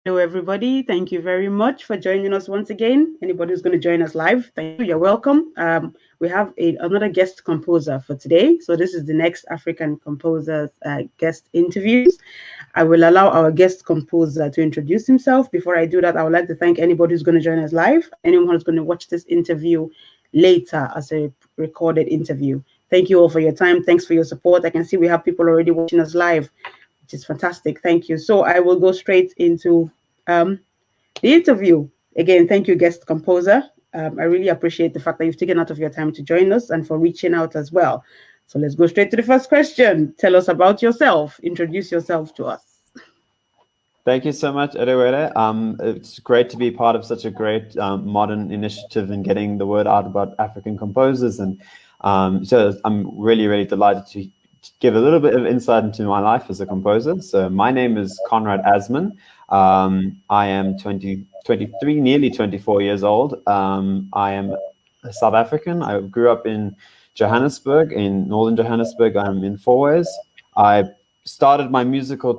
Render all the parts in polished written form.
Hello, everybody. Thank you very much for joining us once again. Anybody who's going to join us live, thank you. You're welcome. We have another guest composer for today. So this is the next African composer's guest interviews. I will allow our guest composer to introduce himself. Before I do that, I would like to thank anybody who's going to join us live and anyone who's going to watch this interview later as a recorded interview. Thank you all for your time. Thanks for your support. I can see we have people already watching us live, which is fantastic. Thank you. So I will go straight into the interview. Again, thank you, guest composer. I really appreciate the fact that you've taken out of your time to join us and for reaching out as well. So let's go straight to the first question. Tell us about yourself. Introduce yourself to us. Thank you so much, Edewere. It's great to be part of such a great modern initiative in getting the word out about African composers. And so I'm really, really delighted to give a little bit of insight into my life as a composer. So my name is Conrad Asman. I am 23, nearly 24 years old. I am a South African. I grew up in Johannesburg, in northern Johannesburg. I'm in Fourways. I started my musical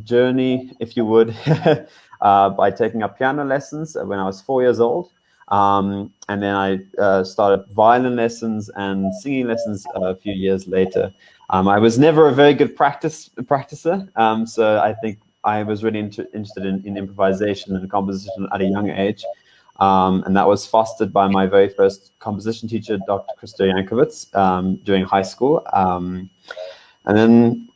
journey, if you would, by taking up piano lessons when I was 4 years old. And then I started violin lessons and singing lessons a few years later. I was never a very good practicer, so I think I was really interested in improvisation and composition at a young age. And that was fostered by my very first composition teacher, Dr. Christo Yankovic, during high school. And then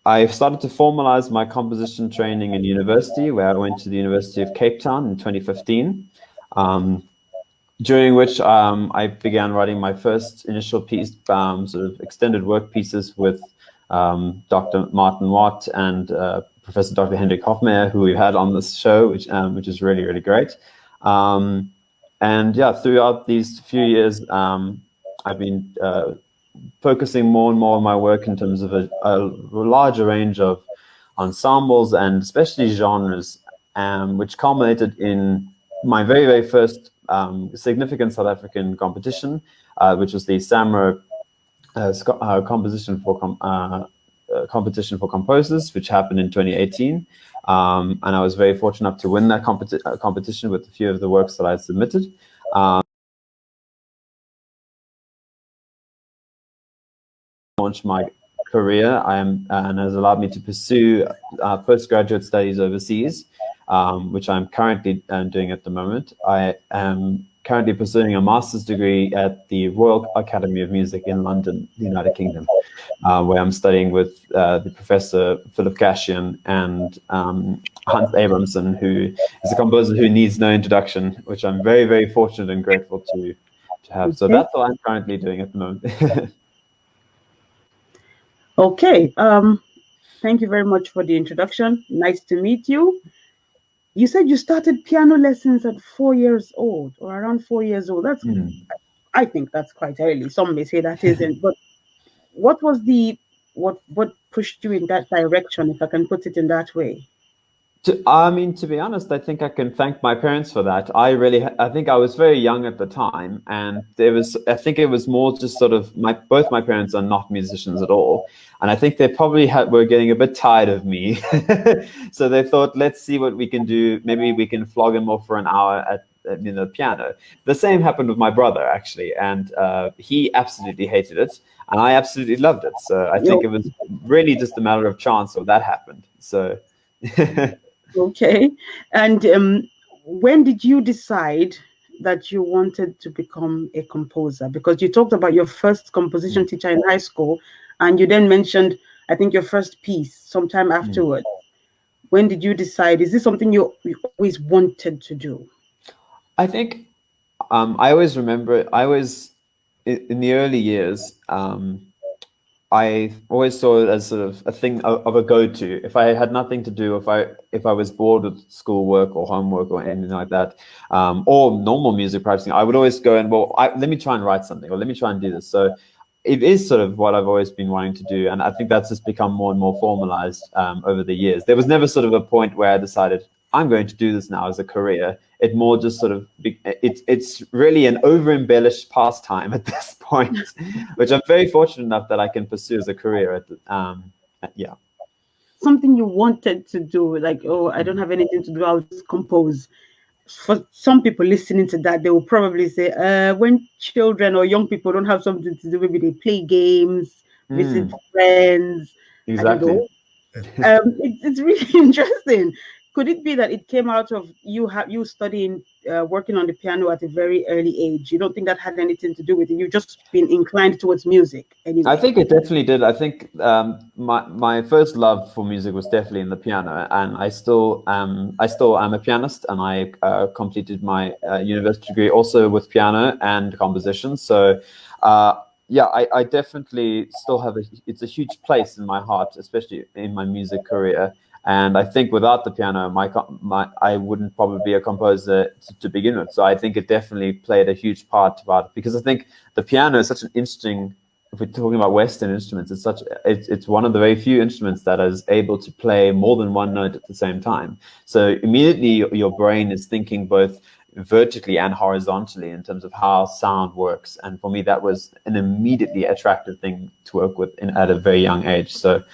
I started to formalize my composition training in university, where I went to the University of Cape Town in 2015, during which I began writing my first initial piece, sort of extended work pieces with Dr. Martin Watt and Professor Dr. Hendrik Hofmeyer, who we've had on this show, which is really, really great. And yeah, throughout these few years, I've been focusing more and more on my work in terms of a larger range of ensembles and especially genres, which culminated in my very, very first significant South African competition, which was the SAMRO competition for composers, which happened in 2018. And I was very fortunate enough to win that competition with a few of the works that I submitted. Launched my career and has allowed me to pursue postgraduate studies overseas, which I'm currently doing at the moment. I am currently pursuing a master's degree at the Royal Academy of Music in London, the United Kingdom, where I'm studying with the Professor Philip Cashian and Hans Abramson, who is a composer who needs no introduction, which I'm very, very fortunate and grateful to have. So that's what I'm currently doing at the moment. Okay. Thank you very much for the introduction. Nice to meet you. You said you started piano lessons at 4 years old or around 4 years old. That's, I think that's quite early. Some may say that isn't, but what was what pushed you in that direction, if I can put it in that way? To be honest, I think I can thank my parents for that. I think I was very young at the time, and I think it was more just sort of both my parents are not musicians at all, and I think they probably were getting a bit tired of me, so they thought, let's see what we can do. Maybe we can flog him off for an hour at the piano. The same happened with my brother actually, and he absolutely hated it, and I absolutely loved it. So I think it was really just a matter of chance that happened. So. Okay. And when did you decide that you wanted to become a composer? Because you talked about your first composition teacher in high school, and you then mentioned, I think, your first piece sometime afterwards. When did you decide? Is this something you always wanted to do? I think I always remember, in the early years, I always saw it as sort of a thing of a go-to. If I had nothing to do, if I was bored with schoolwork or homework or anything like that, or normal music practicing, I would always go and, let me try and write something, or let me try and do this. So it is sort of what I've always been wanting to do, and I think that's just become more and more formalized over the years. There was never sort of a point where I decided, I'm going to do this now as a career. It more just sort of, it's really an over-embellished pastime at this point, which I'm very fortunate enough that I can pursue as a career. Yeah. something you wanted to do, like, oh, I don't have anything to do, I'll just compose. For some people listening to that, they will probably say, when children or young people don't have something to do, maybe they play games, visit friends, I don't Exactly. know. It's really interesting. Could it be that it came out of you studying, working on the piano at a very early age? You don't think that had anything to do with it? You've just been inclined towards music I anyway. think it definitely did. I think my first love for music was definitely in the piano, and I still am a pianist, and I completed my university degree also with piano and composition. So yeah, I definitely still have it's a huge place in my heart, especially in my music career. And I think without the piano, I wouldn't probably be a composer to begin with. So I think it definitely played a huge part about it, because I think the piano is such an interesting, if we're talking about Western instruments, it's one of the very few instruments that is able to play more than one note at the same time. So immediately your brain is thinking both vertically and horizontally in terms of how sound works. And for me, that was an immediately attractive thing to work with at a very young age. So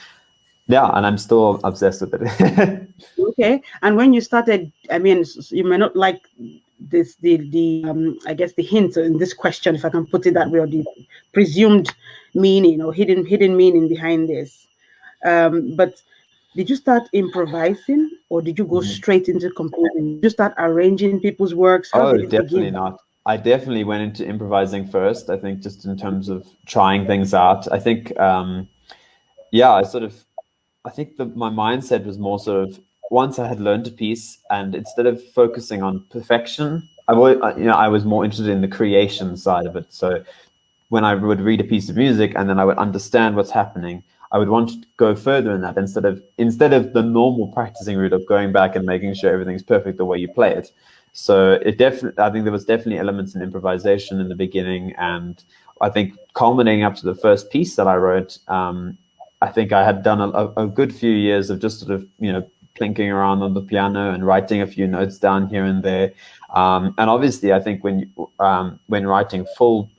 yeah, and I'm still obsessed with it. Okay. And when you started, I mean, you may not like this, I guess the hint in this question, if I can put it that way, or the presumed meaning or hidden meaning behind this. But did you start improvising, or did you go straight into composing? Did you start arranging people's works? How Oh, did it definitely begin? not. I definitely went into improvising first. I think just in terms of trying things out. I think, yeah, I think my mindset was more sort of, once I had learned a piece, and instead of focusing on perfection, I was more interested in the creation side of it. So when I would read a piece of music and then I would understand what's happening, I would want to go further in that, instead of the normal practicing route of going back and making sure everything's perfect the way you play it. So I think there was definitely elements in improvisation in the beginning, and I think culminating up to the first piece that I wrote, I think I had done a good few years of just sort of, plinking around on the piano and writing a few notes down here and there. And obviously, I think when writing full,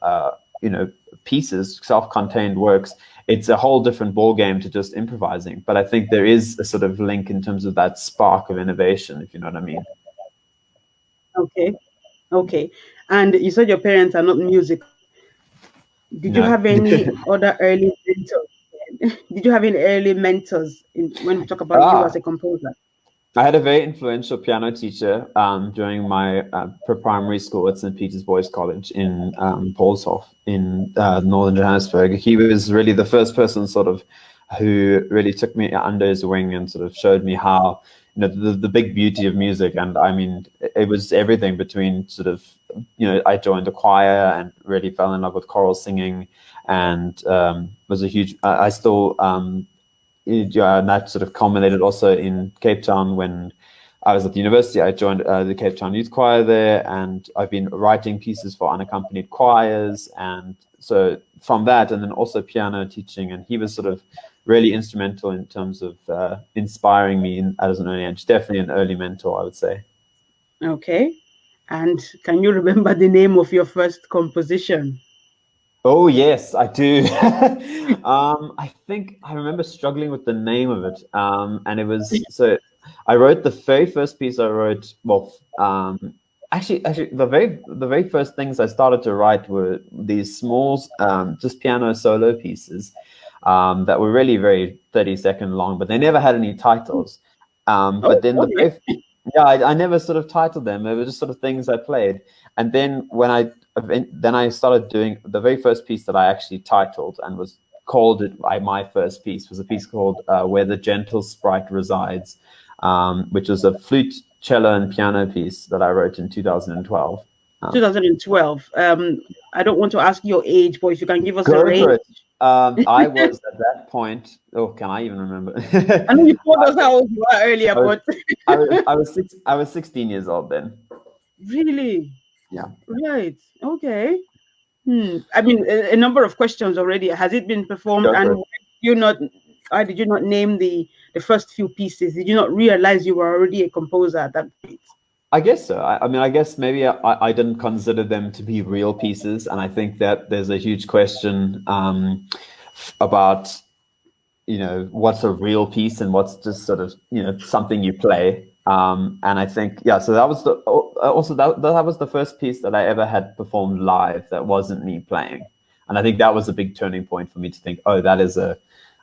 pieces, self-contained works, it's a whole different ball game to just improvising. But I think there is a sort of link in terms of that spark of innovation, if you know what I mean. Okay. Okay. And you said your parents are not music. Did you No. have any other early mentors? Did you have any early mentors when we talk about you as ah a composer? I had a very influential piano teacher during my primary school at St. Peter's Boys College in Paulshof in northern Johannesburg. He was really the first person sort of who really took me under his wing and sort of showed me how, the big beauty of music. And I mean, it was everything between sort of, I joined the choir and really fell in love with choral singing, and was a huge, I still yeah, and that sort of culminated also in Cape Town when I was at the university. I joined the Cape Town Youth Choir there, and I've been writing pieces for unaccompanied choirs. And so from that, and then also piano teaching, and he was sort of really instrumental in terms of inspiring me as an early age. Definitely an early mentor, I would say. Okay. And can you remember the name of your first composition? Oh yes, I do. I think I remember struggling with the name of it, and it was so. I wrote the very first piece I wrote. Well, actually, the very first things I started to write were these small, just piano solo pieces, that were really very 30-second long, but they never had any titles. But Oh, then okay. yeah, I never sort of titled them. They were just sort of things I played, and then I started doing the very first piece that I actually titled and was called it by my first piece was a piece called "Where the Gentle Sprite Resides," which was a flute, cello, and piano piece that I wrote in 2012. 2012. I don't want to ask your age, but if you can give us a Go range. for it. I was at that point. Oh, can I even remember? I know you told us how old you are earlier, I was, but I was 16 years old then. really, Yeah. right? Okay. I mean, a number of questions already. Has it been performed? Go for And it. why did you not name the first few pieces? Did you not realize you were already a composer at that point? I guess so. I mean, I guess maybe I didn't consider them to be real pieces, and I think that there's a huge question about what's a real piece and what's just sort of something you play. And I think so that was that was the first piece that I ever had performed live that wasn't me playing, and I think that was a big turning point for me to think, oh, that is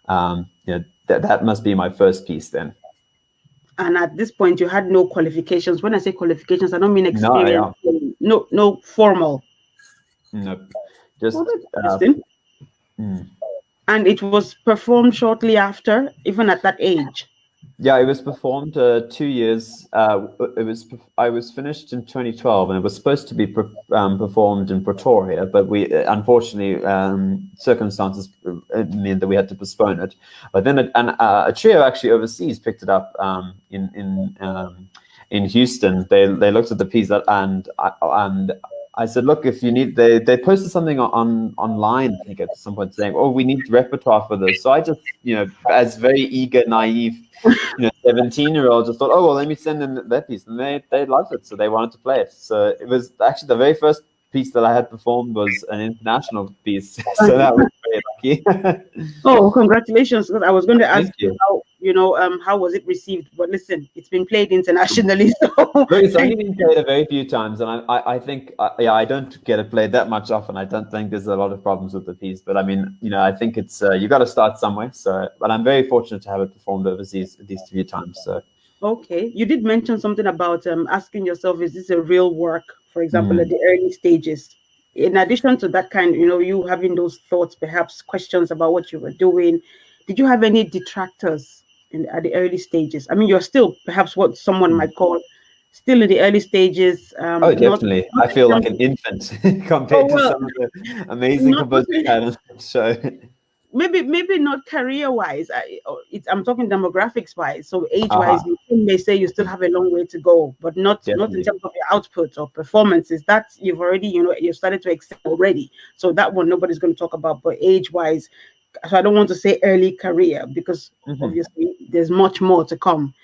that must be my first piece then. And at this point, you had no qualifications. When I say qualifications, I don't mean No, experience. No formal. no, just interesting. And it was performed shortly after, even at that age. Yeah, it was performed 2 years. I was finished in 2012, and it was supposed to be performed in Pretoria, but we unfortunately circumstances meant that we had to postpone it. But then a trio actually overseas picked it up in Houston. They looked at the piece and I said, look, if you need, they posted something online, I think at some point saying, oh, we need repertoire for this. So I just, as very eager, naive, 17-year-old, just thought, oh, well, let me send them that piece. And they loved it. So they wanted to play it. So it was actually the very first piece that I had performed was an international piece. So that was very lucky. Oh, congratulations. I was going to ask you how was it received? But listen, it's been played internationally. So look, it's only been played a very few times, and I think I don't get it played that much often. I don't think there's a lot of problems with the piece, but I mean, I think it's you got to start somewhere. So, but I'm very fortunate to have it performed overseas at least 3 times. So, okay, you did mention something about asking yourself, is this a real work? For example, at the early stages. In addition to that kind, you having those thoughts, perhaps questions about what you were doing, did you have any detractors at the early stages? I mean, you're still perhaps what someone might call still in the early stages. Oh, definitely. I feel like an infant compared to some of the amazing composers I had on the show. Maybe not career-wise. I'm talking demographics-wise. So age-wise, you may say you still have a long way to go, but not in terms of your output or performances. That you've already, you've started to excel already. So that one nobody's going to talk about. But age-wise, so I don't want to say early career because obviously there's much more to come.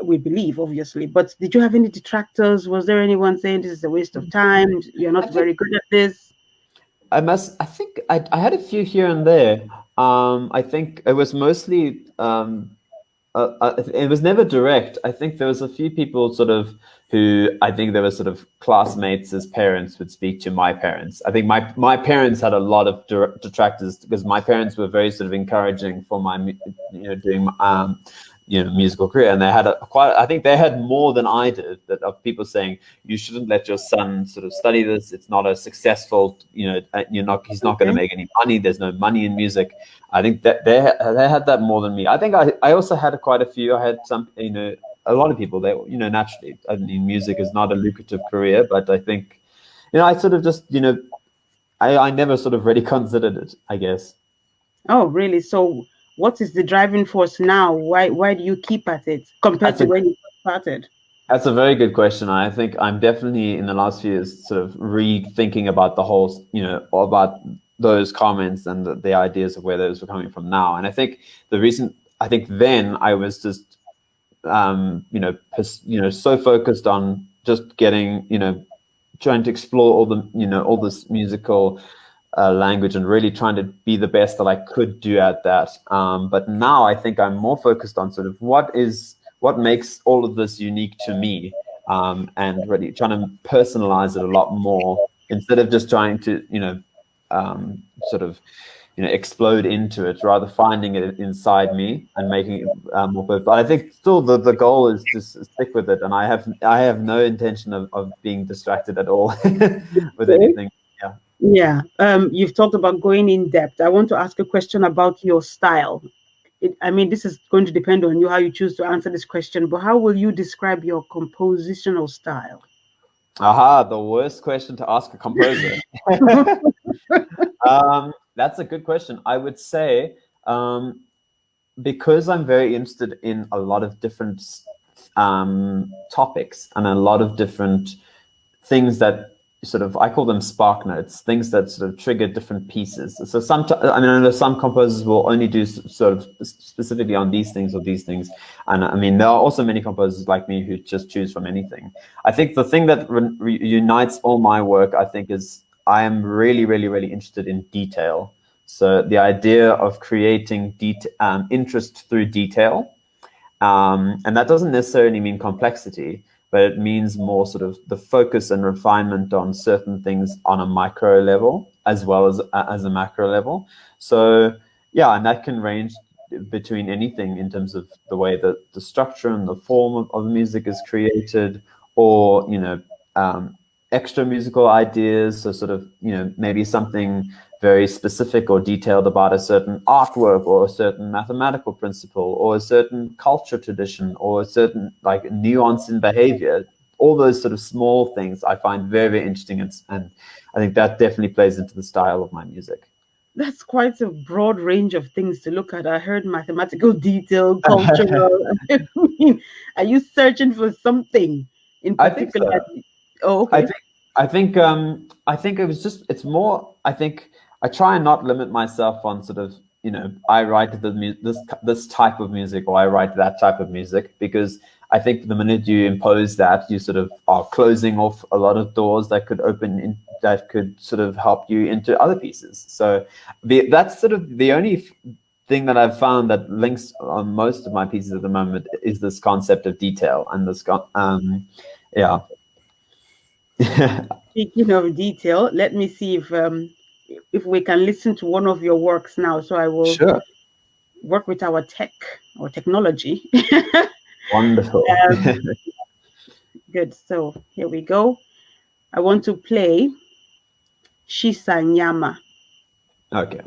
We believe obviously. But did you have any detractors? Was there anyone saying this is a waste of time? You're not very good at this? I think I had a few here and there. I think it was mostly, it was never direct. I think there was a few people sort of who I think there were sort of classmates as parents would speak to my parents. I think my parents had a lot of detractors because my parents were very sort of encouraging for my, doing musical career, and they had I think they had more than I did, that of people saying you shouldn't let your son sort of study this. It's not a successful, he's not going to make any money. There's no money in music. I think that they had that more than me. I think I also had quite a few. I had some, a lot of people. They, naturally, I mean, music is not a lucrative career, but I think, I sort of just, I never sort of really considered it, I guess. Oh, really? So what is the driving force now? Why do you keep at it compared to when you started? That's a very good question. I think I'm definitely in the last few years sort of rethinking about the whole, about those comments and the ideas of where those were coming from now. And I think the reason, I think then I was just, so focused on just getting, trying to explore all the, all this musical language and really trying to be the best that I could do at that. But now I think I'm more focused on sort of what makes all of this unique to me, and really trying to personalize it a lot more instead of just trying to, sort of, explode into it, rather finding it inside me and making it more perfect. But I think still the goal is to stick with it, and I have no intention of being distracted at all with anything. Yeah. You've talked about going in depth. I want to ask a question about your style. I mean, this is going to depend on you how you choose to answer this question, but how will you describe your compositional style? Aha, the worst question to ask a composer. That's a good question. I would say, because I'm very interested in a lot of different topics and a lot of different things that sort of, I call them spark notes, things that sort of trigger different pieces. So I know some composers will only do sort of specifically on these things or these things. And I mean, there are also many composers like me who just choose from anything. I think the thing that unites all my work, I think, is I am really, really, really interested in detail. So the idea of creating interest through detail, and that doesn't necessarily mean complexity, but it means more sort of the focus and refinement on certain things on a micro level as well as a macro level. So yeah, and that can range between anything in terms of the way that the structure and the form of music is created, or extra musical ideas. So sort of maybe something very specific or detailed about a certain artwork or a certain mathematical principle or a certain culture tradition or a certain like nuance in behavior. All those sort of small things I find very, very interesting, and I think that definitely plays into the style of my music. That's quite a broad range of things to look at. I heard mathematical detail, cultural. I mean, are you searching for something in I think particular? so. Oh, I okay. think I think it's more. I think I try and not limit myself on sort of I write this type of music or I write that type of music, because I think the minute you impose that, you sort of are closing off a lot of doors that could that could sort of help you into other pieces. So that's sort of the only thing that I've found that links on most of my pieces at the moment is this concept of detail and this yeah. Speaking of detail, let me see if we can listen to one of your works now. So I will Sure. work with our tech or technology. Wonderful. Good. So here we go. I want to play Shisanyama. Okay.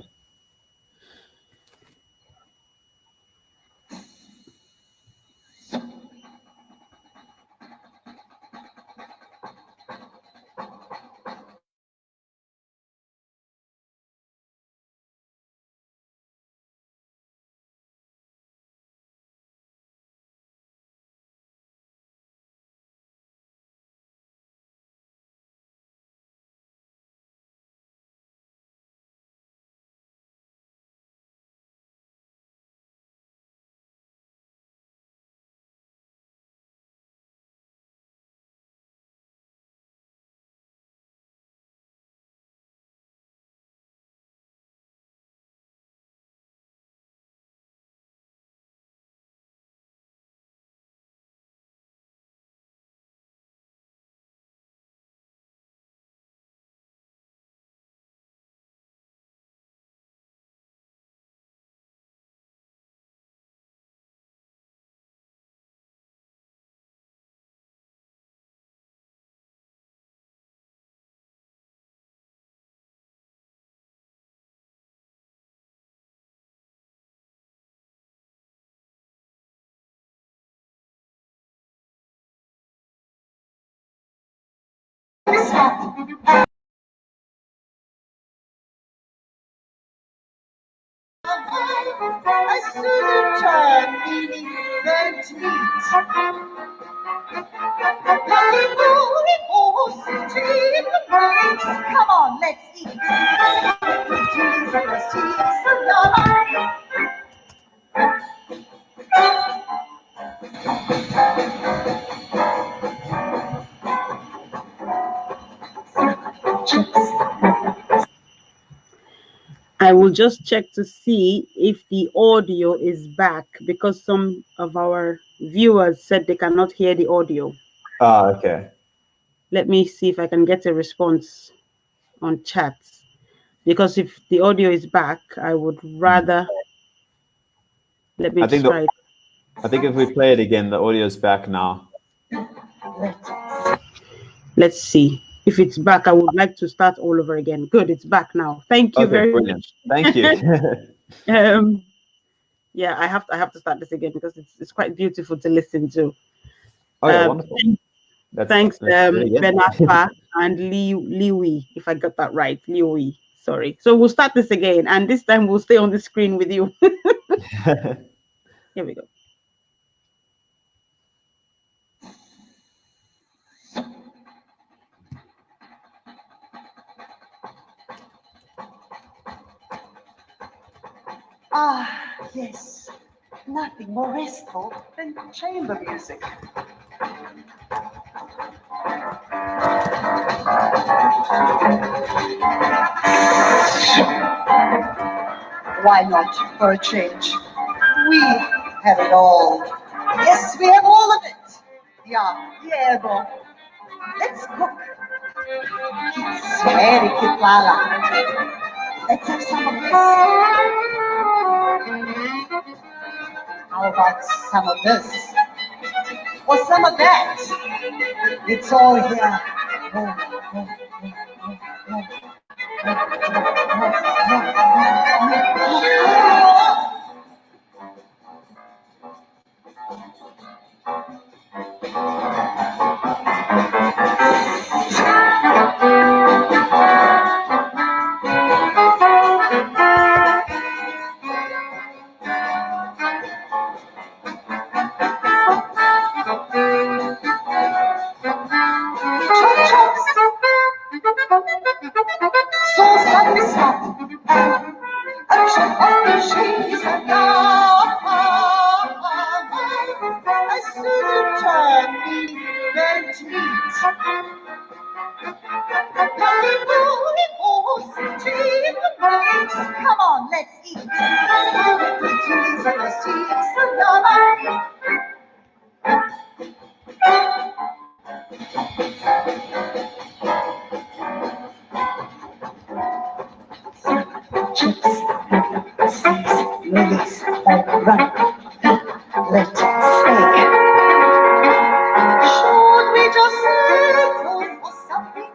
A suitor meaning the teeth. Come on, let's eat. I will just check to see if the audio is back, because some of our viewers said they cannot hear the audio. Okay. Let me see if I can get a response on chat, because if the audio is back, I would rather. Let me I think just try it. I think if we play it again, the audio's back now. Let's see. If it's back, I would like to start all over again. Good, it's back now. Thank you Okay, very brilliant. much. Thank you. Yeah, I have to start this again because it's quite beautiful to listen to. Okay, wonderful. Thanks, Let's do it again. Benapa and Liwi, if I got that right. Liwi, sorry. So we'll start this again, and this time we'll stay on the screen with you. Here we go. Ah, yes. Nothing more restful than chamber music. Why not for a change? We have it all. Yes, we have all of it. Yeah, bro. Let's cook. It's very kitwala. Let's have some of this. How about some of this? Or some of that? It's all here. So satisfied. She's a dog. As soon as you turn me, burnt meat. Come on, let's eat. Cheese and the cheese and chips, lilies, or run. Let's steak. Should we just settle for something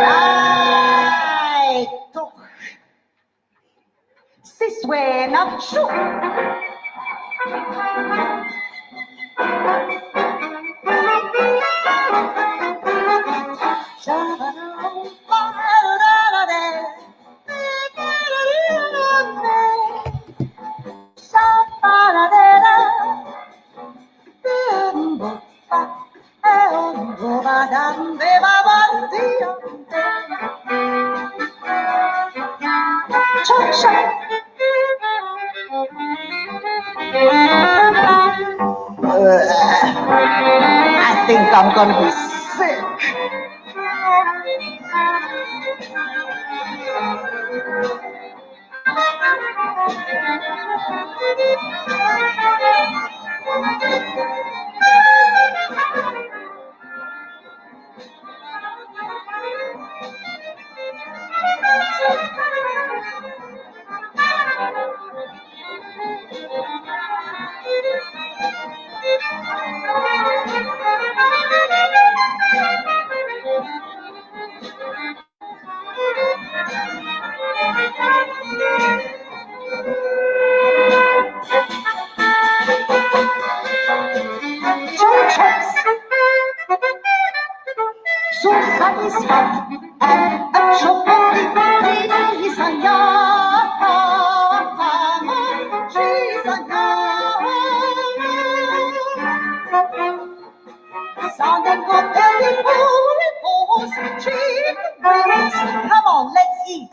I took this way, not sure. I think I'm gonna be sick. So satisfied and a chocolate is a she's a sounding good and cheap breeze. Come on, let's eat.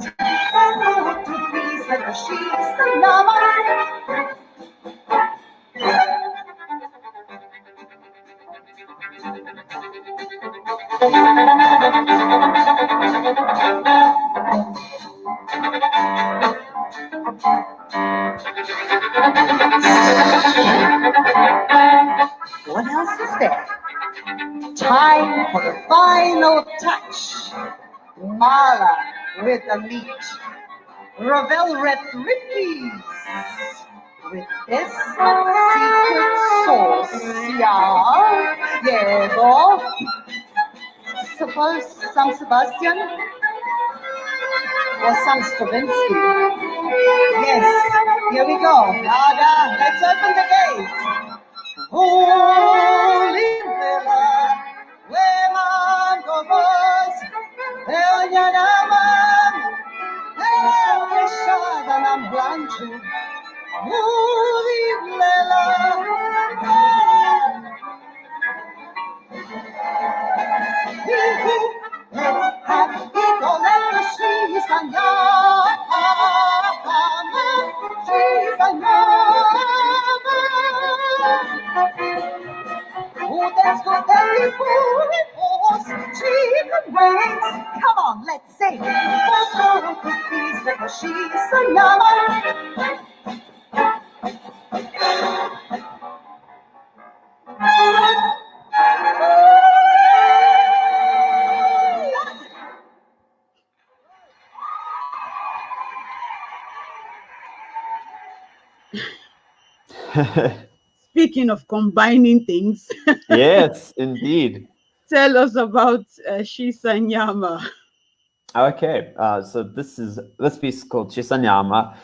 To please and she's a number. What else is there? Time for the final touch. Mala with the meat. Ravel red ribbies with this secret sauce. Yeah, boy. Suppose some Sebastian or some Stravinsky. Yes, here we go. Nada, let's open the gates. Holy Villa, where man goes, Elianaman, Elishadanam Blanchu, Holy Villa, Oh, that's what they force. Chicken wings. Come on, let's sing. For cookies, because she's so young. Speaking of combining things, Yes, indeed. tell us about Shisanyama. Okay, so this piece is called Chisanyama,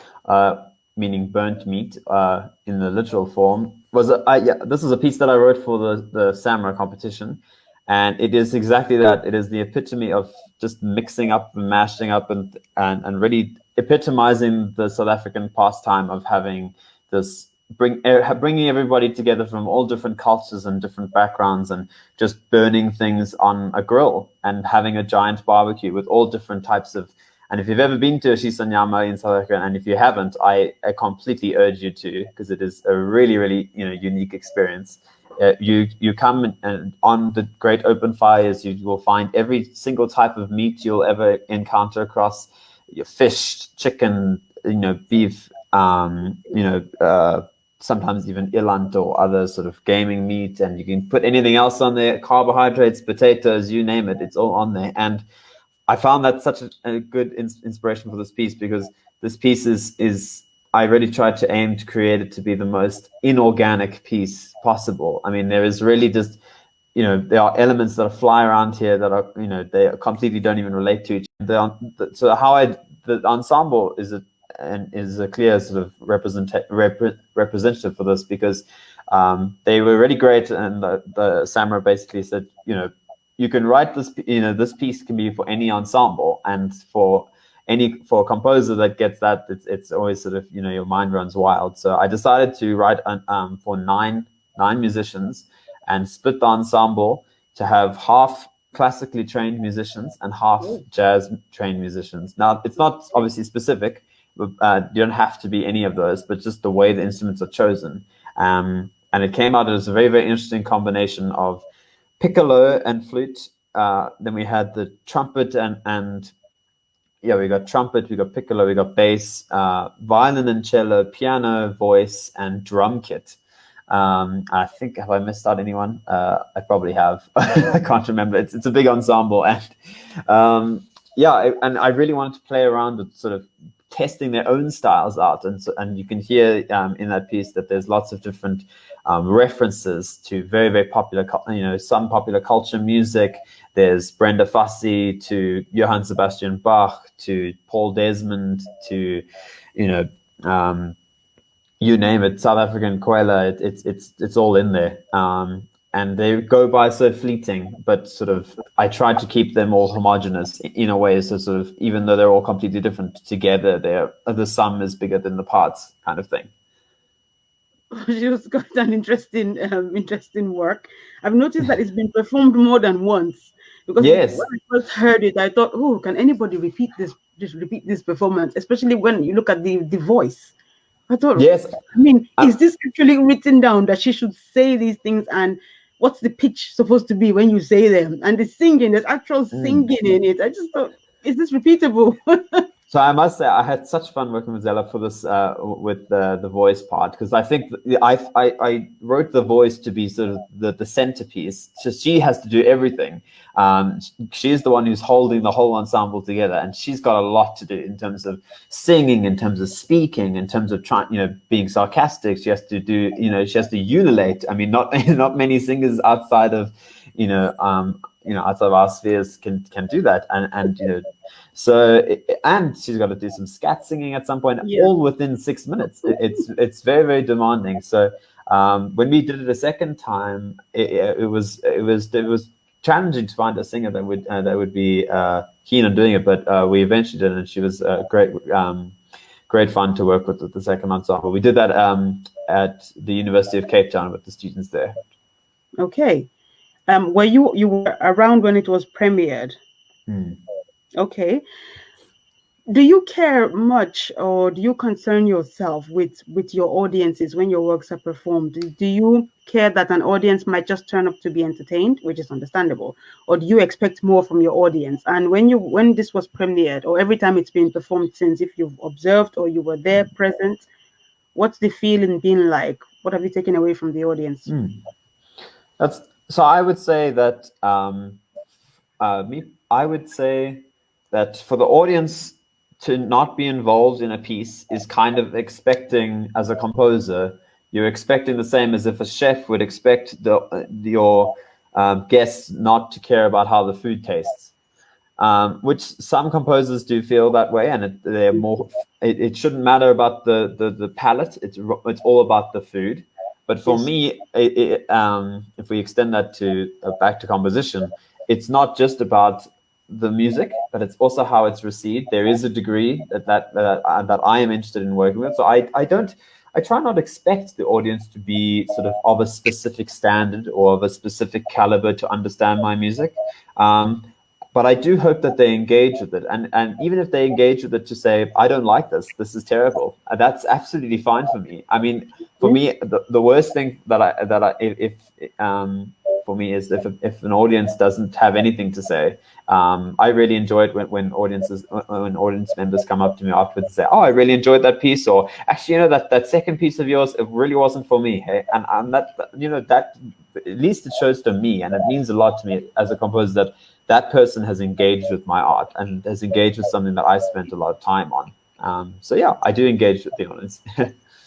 meaning burnt meat in the literal form. This is a piece that I wrote for the Samurai competition, and it is exactly that. It is the epitome of just mixing up and mashing up and really epitomizing the South African pastime of having this bringing everybody together from all different cultures and different backgrounds, and just burning things on a grill and having a giant barbecue with all different types of. And if you've ever been to a Shisanyama in South Africa, and if you haven't, I completely urge you to, because it is a really, really unique experience. You come and on the great open fires, you will find every single type of meat you'll ever encounter across your fish, chicken, beef, sometimes even eland or other sort of gaming meat, and you can put anything else on there, carbohydrates, potatoes, you name it, it's all on there. And I found that such a good inspiration for this piece, because this piece is I really tried to aim to create it to be the most inorganic piece possible. I mean, there is really just there are elements that fly around here that are they completely don't even relate to each other. So the ensemble is a clear sort of representative for this, because they were really great, and the Samurai basically said, you can write this, this piece can be for any ensemble, and for a composer that gets that, it's always sort of your mind runs wild. So I decided to write for nine musicians, and split the ensemble to have half classically trained musicians and half jazz trained musicians. Now, it's not obviously specific. You don't have to be any of those, but just the way the instruments are chosen. And it came out as a very, very interesting combination of piccolo and flute. Then we had the trumpet and we got trumpet, we got piccolo, we got bass, violin and cello, piano, voice, and drum kit. I think, have I missed out anyone? I probably have. I can't remember. It's a big ensemble, and and I really wanted to play around with sort of testing their own styles out, and you can hear in that piece that there's lots of different references to very, very popular, some popular culture music. There's Brenda Fassie to Johann Sebastian Bach to Paul Desmond to you name it, South African Kwela. It's all in there. And they go by so fleeting, but sort of I tried to keep them all homogenous in a way, so sort of even though they're all completely different, together the sum is bigger than the parts, kind of thing. She's got an interesting work. I've noticed that it's been performed more than once, because yes, when I first heard it, I thought, oh, can anybody repeat this performance? Especially when you look at the voice. I thought, yes. I mean, is this actually written down that she should say these things, and what's the pitch supposed to be when you say them? And the singing, there's actual singing in it. I just thought, is this repeatable? So I must say, I had such fun working with Zella for this, with the voice part, because I think I wrote the voice to be sort of the centerpiece. So she has to do everything. She's the one who's holding the whole ensemble together, and she's got a lot to do in terms of singing, in terms of speaking, in terms of trying, being sarcastic. She has to do, she has to ululate. I mean, not many singers outside of, outside of our spheres can do that, and so, and she's got to do some scat singing at some point, all within 6 minutes. It's very, very demanding. So when we did it a second time, it was challenging to find a singer that would be keen on doing it. But we eventually did, and she was great fun to work with the second ensemble. We did that at the University of Cape Town with the students there. Okay. Were you were around when it was premiered? Okay. Do you care much, or do you concern yourself with your audiences when your works are performed? Do you care that an audience might just turn up to be entertained, which is understandable, or do you expect more from your audience? And when this was premiered, or every time it's been performed since, if you've observed or you were there present, what's the feeling been like? What have you taken away from the audience? That's so. I would say that I would say that for the audience to not be involved in a piece is kind of expecting, as a composer, you're expecting the same as if a chef would expect your guests not to care about how the food tastes. Which some composers do feel that way, and they're more. It shouldn't matter about the palate. It's all about the food. But for Yes. me, if we extend that to back to composition, it's not just about the music, but it's also how it's received. There is a degree that I am interested in working with. So I try not to expect the audience to be sort of a specific standard or of a specific caliber to understand my music. But I do hope that they engage with it, and even if they engage with it to say, I don't like this is terrible, that's absolutely fine for me. I mean, for me, the worst thing if for me is if an audience doesn't have anything to say. I really enjoy it when audience members come up to me afterwards and say, oh, I really enjoyed that piece, or actually, that second piece of yours, it really wasn't for me. Hey, and that at least it shows to me, and it means a lot to me as a composer that person has engaged with my art and has engaged with something that I spent a lot of time on. So yeah, I do engage with the audience.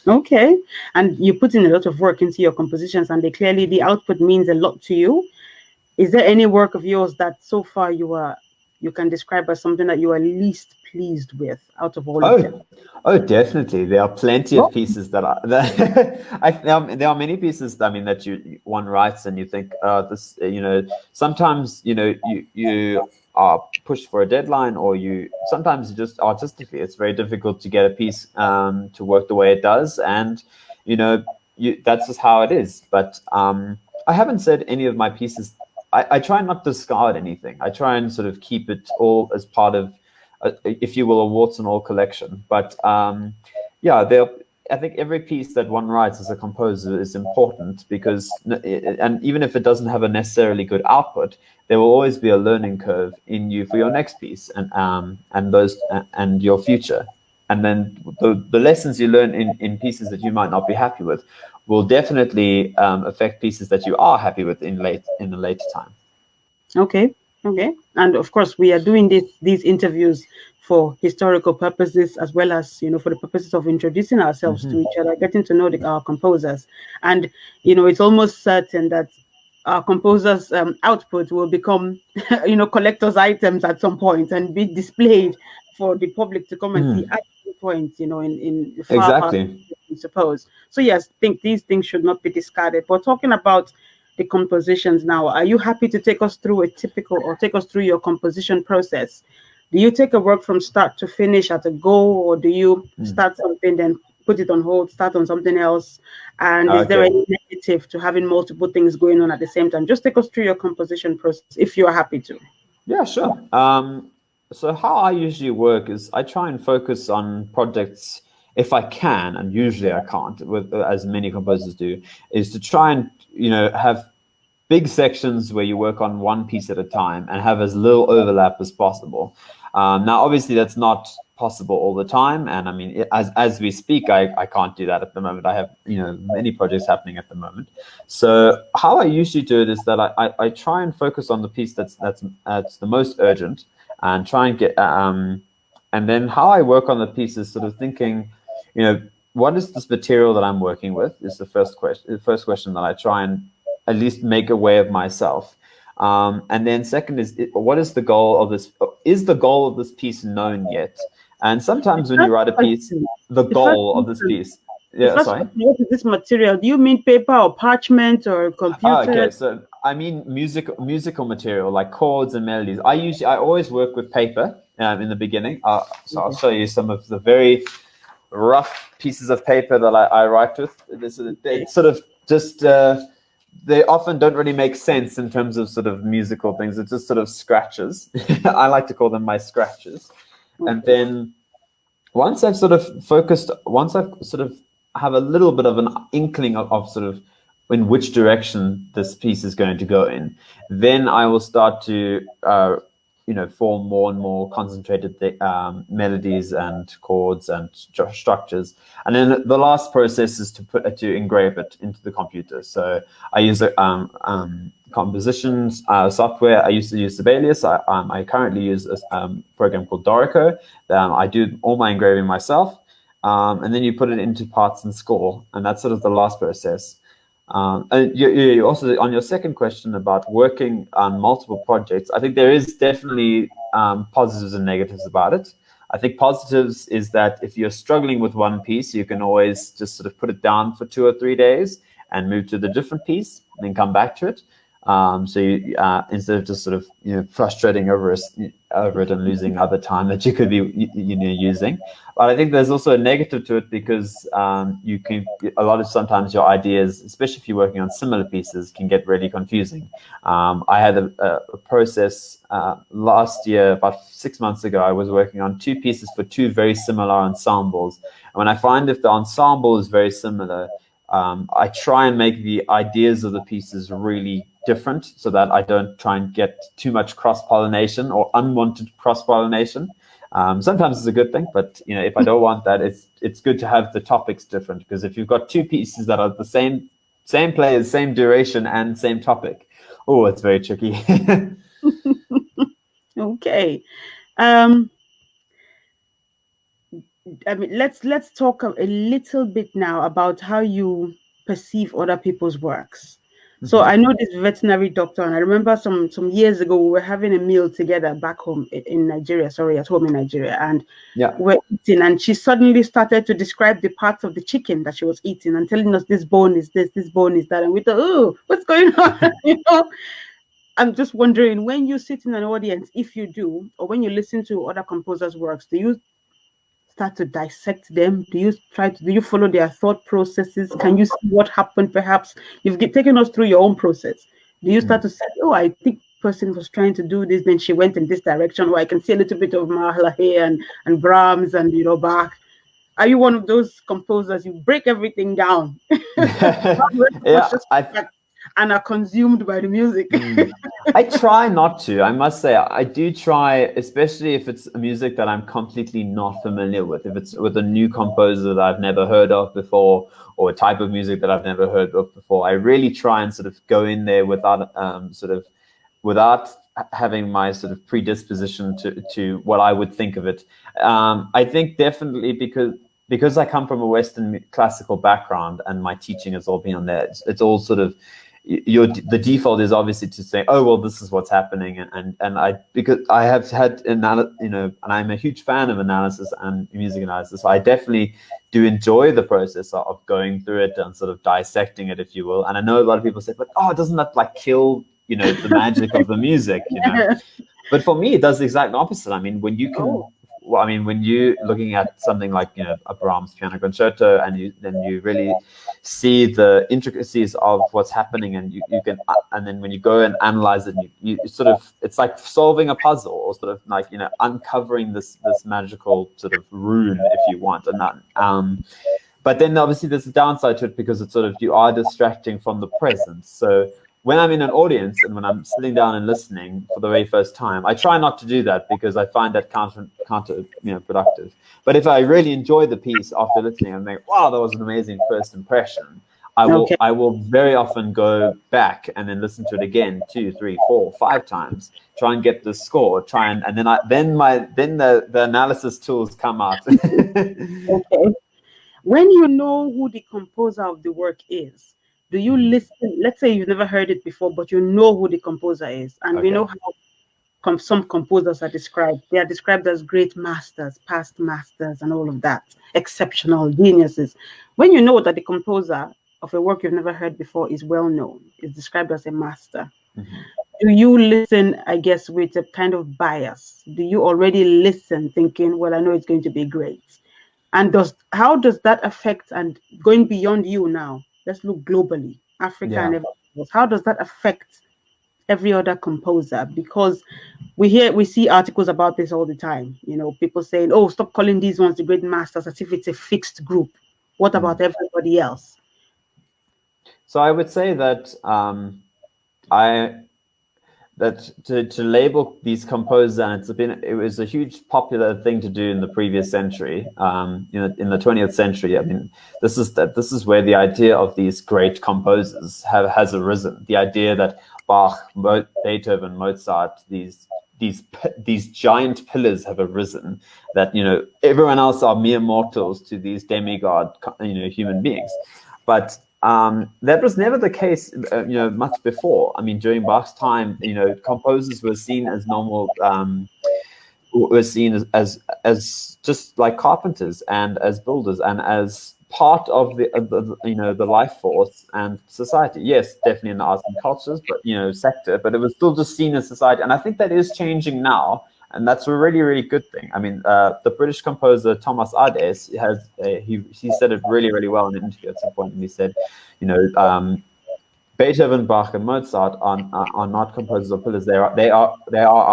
Okay. And you put in a lot of work into your compositions, and the output means a lot to you. Is there any work of yours that so far you can describe as something that you are least pleased with out of all of them? Oh, definitely. There are plenty of pieces there are many pieces. I mean, that one writes and you think, this. Sometimes you are pushed for a deadline, or sometimes just artistically, it's very difficult to get a piece to work the way it does, and that's just how it is. But I haven't said any of my pieces. I try not to discard anything. I try and sort of keep it all as part of, if you will, a warts and all collection. But I think every piece that one writes as a composer is important, because, and even if it doesn't have a necessarily good output, there will always be a learning curve in you for your next piece and your future. And then the lessons you learn in pieces that you might not be happy with will definitely affect pieces that you are happy with in a later time. Okay. And of course, we are doing these interviews for historical purposes, as well as for the purposes of introducing ourselves to each other, getting to know our composers. And it's almost certain that our composers' output will become collector's items at some point and be displayed for the public to come and see at some point, in far past, I suppose. So yes, I think these things should not be discarded. But talking about the compositions now, are you happy to take us through your composition process? Do you take a work from start to finish at a go, or do you start something, then put it on hold, start on something else? And is there any negative to having multiple things going on at the same time? Just take us through your composition process if you are happy to. Yeah, sure. So how I usually work is I try and focus on projects if I can, and usually I can't, as many composers do, is to try and have big sections where you work on one piece at a time and have as little overlap as possible. Now, obviously, that's not possible all the time, and I mean, as we speak, I can't do that at the moment. I have many projects happening at the moment. So how I usually do it is that I try and focus on the piece that's the most urgent, and try and get and then how I work on the piece is sort of thinking, what is this material that I'm working with is the first question. The first question that I try and at least make aware of myself. And then second is, what is the goal of this? Is the goal of this piece known yet? And sometimes when you write a piece, the goal of this piece. Yeah, sorry. What is this material? Do you mean paper or parchment or computer? Okay, so I mean musical material like chords and melodies. I always work with paper in the beginning. So I'll show you some of the very rough pieces of paper that I write with. It's sort of just they often don't really make sense in terms of sort of musical things. It's just sort of scratches. I like to call them my scratches. And then once I've sort of focused, once I've sort of have a little bit of an inkling of sort of in which direction this piece is going to go in, then I will start to form more and more concentrated melodies and chords and structures. And then the last process is to engrave it into the computer. So I use compositions software. I used to use Sibelius. I currently use a program called Dorico. I do all my engraving myself, and then you put it into parts and score, and that's sort of the last process. And you also, on your second question about working on multiple projects, I think there is definitely positives and negatives about it. I think positives is that if you're struggling with one piece, you can always just sort of put it down for 2 or 3 days and move to the different piece and then come back to it. So you, instead of just sort of frustrating over it and losing other time that you could be using. But I think there's also a negative to it because you can sometimes your ideas, especially if you're working on similar pieces, can get really confusing. I had a process last year, about 6 months ago. I was working on 2 pieces for 2 very similar ensembles, and when I find if the ensemble is very similar, I try and make the ideas of the pieces really different so that I don't try and get too much cross-pollination or unwanted cross-pollination. Sometimes it's a good thing, but if I don't want that, it's good to have the topics different, because if you've got 2 pieces that are the same players, same duration, and same topic, it's very tricky. Okay. I mean, let's talk a little bit now about how you perceive other people's works. So I know this veterinary doctor, and I remember some years ago we were having a meal together back home in Nigeria. Sorry, at home in Nigeria, and we're eating, and she suddenly started to describe the parts of the chicken that she was eating and telling us this bone is this bone is that, and we thought, oh, what's going on? I'm just wondering, when you sit in an audience, if you do, or when you listen to other composers' works, do you start to dissect them? Do you follow their thought processes? Can you see what happened? Perhaps you've taken us through your own process. Do you start to say, oh, I think person was trying to do this, then she went in this direction, or I can see a little bit of Mahler here and Brahms and Bach? Are you one of those composers, you break everything down and are consumed by the music? I try not to. I must say, I do try, especially if it's music that I'm completely not familiar with. If it's with a new composer that I've never heard of before, or a type of music that I've never heard of before, I really try and sort of go in there without having my sort of predisposition to what I would think of it. I think definitely because I come from a Western classical background and my teaching has all been on there, it's all sort of, the default is obviously to say, oh, well, this is what's happening, and because I have had and I'm a huge fan of analysis and music analysis, so I definitely do enjoy the process of going through it and sort of dissecting it, if you will. And I know a lot of people say, but doesn't that like kill the magic of the music, But for me, it does the exact opposite. I mean, when you can. Well, I mean, when you're looking at something like a Brahms piano concerto, and you really see the intricacies of what's happening, and you can, and then when you go and analyze it, you sort of, it's like solving a puzzle, or sort of like uncovering this magical sort of rune, if you want, and that. But then obviously there's a downside to it, because it's sort of, you are distracting from the present. So when I'm in an audience and when I'm sitting down and listening for the very first time, I try not to do that, because I find that counter productive. But if I really enjoy the piece after listening and think, wow, that was an amazing first impression, I will very often go back and then listen to it again 2, 3, 4, 5 times, try and get the score, and then the analysis tools come out. Okay. When you know who the composer of the work is, do you listen? Let's say you've never heard it before, but you know who the composer is. And we know how some composers are described. They are described as great masters, past masters, and all of that, exceptional geniuses. When you know that the composer of a work you've never heard before is well known, is described as a master, do you listen, I guess, with a kind of bias? Do you already listen thinking, well, I know it's going to be great? And how does that affect, and going beyond you now, let's look globally, Africa and everything else, how does that affect every other composer? Because we see articles about this all the time. You know, people saying, "Oh, stop calling these ones the great masters," as if it's a fixed group. What about everybody else? So I would say that I that to label these composers, and it was a huge popular thing to do in the previous century, in the 20th century. I mean, this is where the idea of these great composers has arisen. The idea that Bach, Beethoven, Mozart, these giant pillars have arisen. That everyone else are mere mortals to these demigod human beings, but that was never the case, much before. I mean, during Bach's time, composers were seen as normal, were seen as just like carpenters and as builders and as part of the life force and society. Yes, definitely in the arts and cultures, but sector, but it was still just seen as society. And I think that is changing now. And that's a really, really good thing. I mean, the British composer Thomas Ades he said it really, really well in an interview at some point, and he said, Beethoven, Bach, and Mozart are not composers or pillars. They are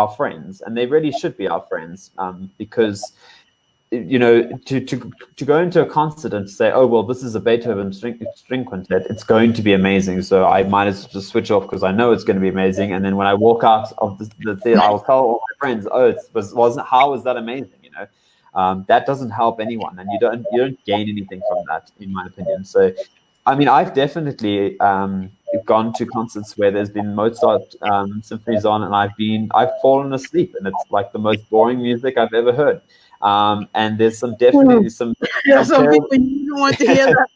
our friends, and they really should be our friends, because to go into a concert and say, oh well, this is a Beethoven string quintet, it's going to be amazing, so I might as well just switch off because I know it's going to be amazing. And then when I walk out of the theater, I'll tell all my friends, oh, how was that amazing? That doesn't help anyone, and you don't gain anything from that, in my opinion. So I mean, I've definitely gone to concerts where there's been Mozart symphonies on, and I've fallen asleep, and it's like the most boring music I've ever heard. And there's definitely some There are some people you don't want to hear that.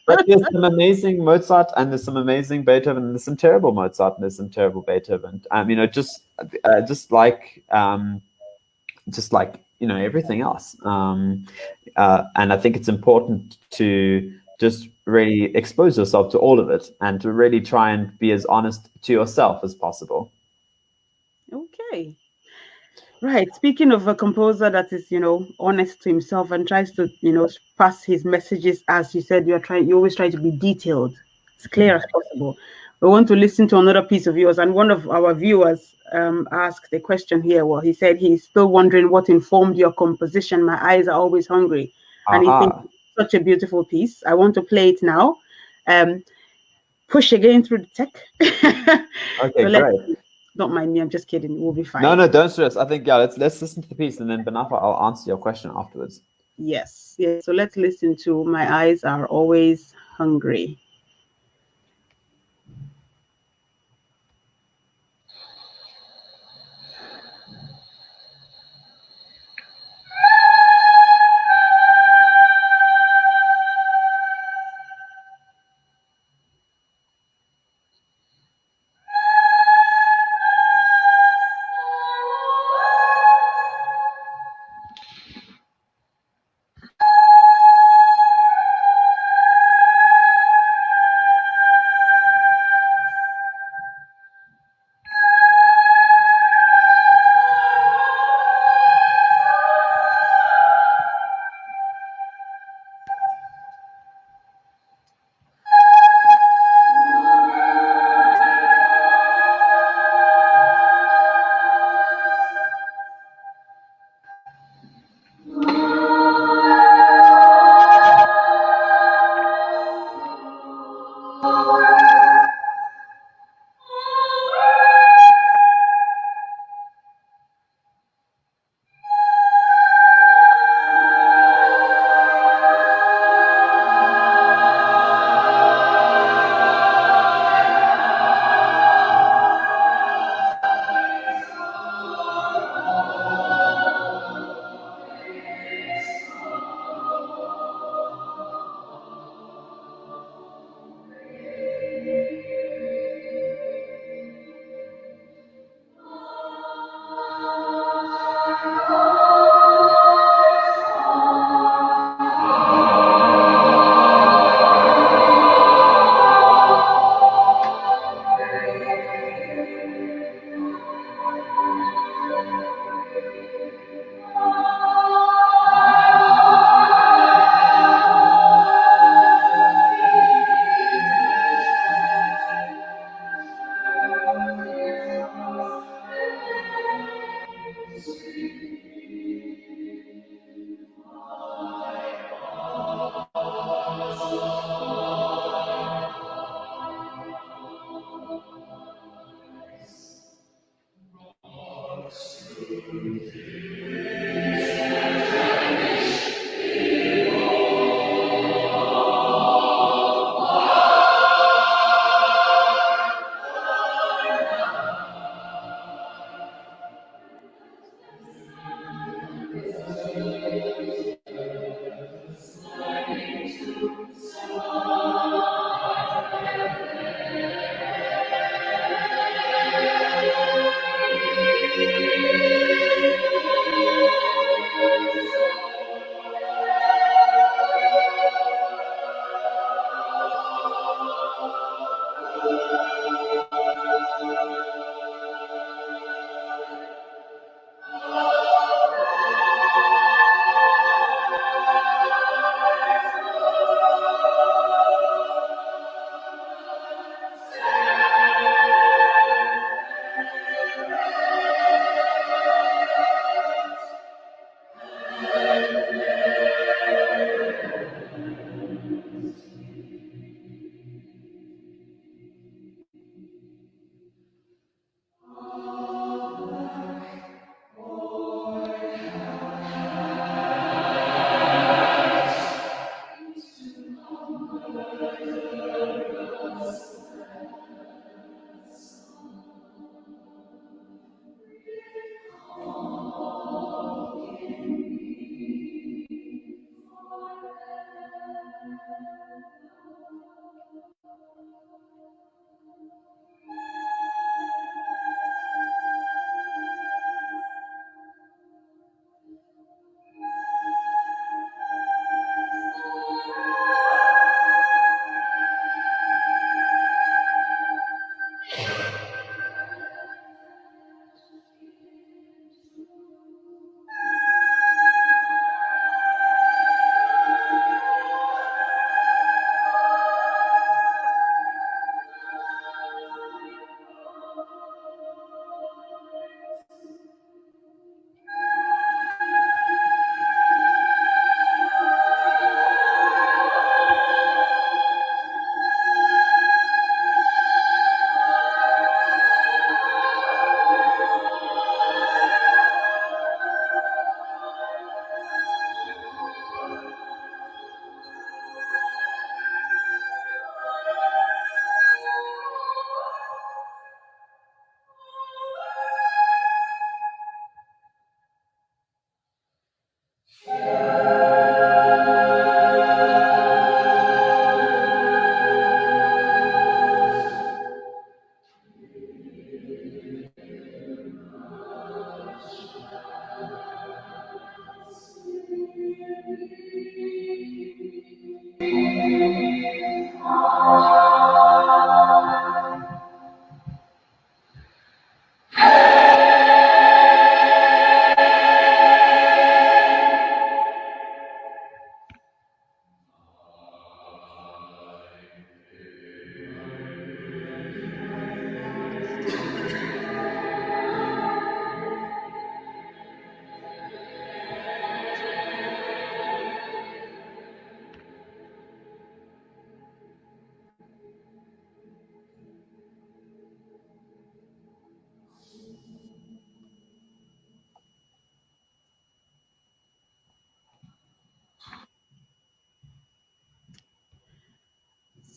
but there's some amazing Mozart, and there's some amazing Beethoven, and there's some terrible Mozart, and there's some terrible Beethoven. Just like everything else. And I think it's important to just really expose yourself to all of it, and to really try and be as honest to yourself as possible. Okay. Right. Speaking of a composer that is, honest to himself and tries to, pass his messages, as you said, you always try to be detailed, as clear as possible. We want to listen to another piece of yours. And one of our viewers asked a question here. Well, he said he's still wondering what informed your composition. My eyes are always hungry. And he thinks it's such a beautiful piece. I want to play it now. Push again through the tech. Okay, so great. Don't mind me, I'm just kidding. We'll be fine. No, don't stress. I think, let's listen to the piece, and then Banafa, I'll answer your question afterwards. Yes. So let's listen to My Eyes Are Always Hungry.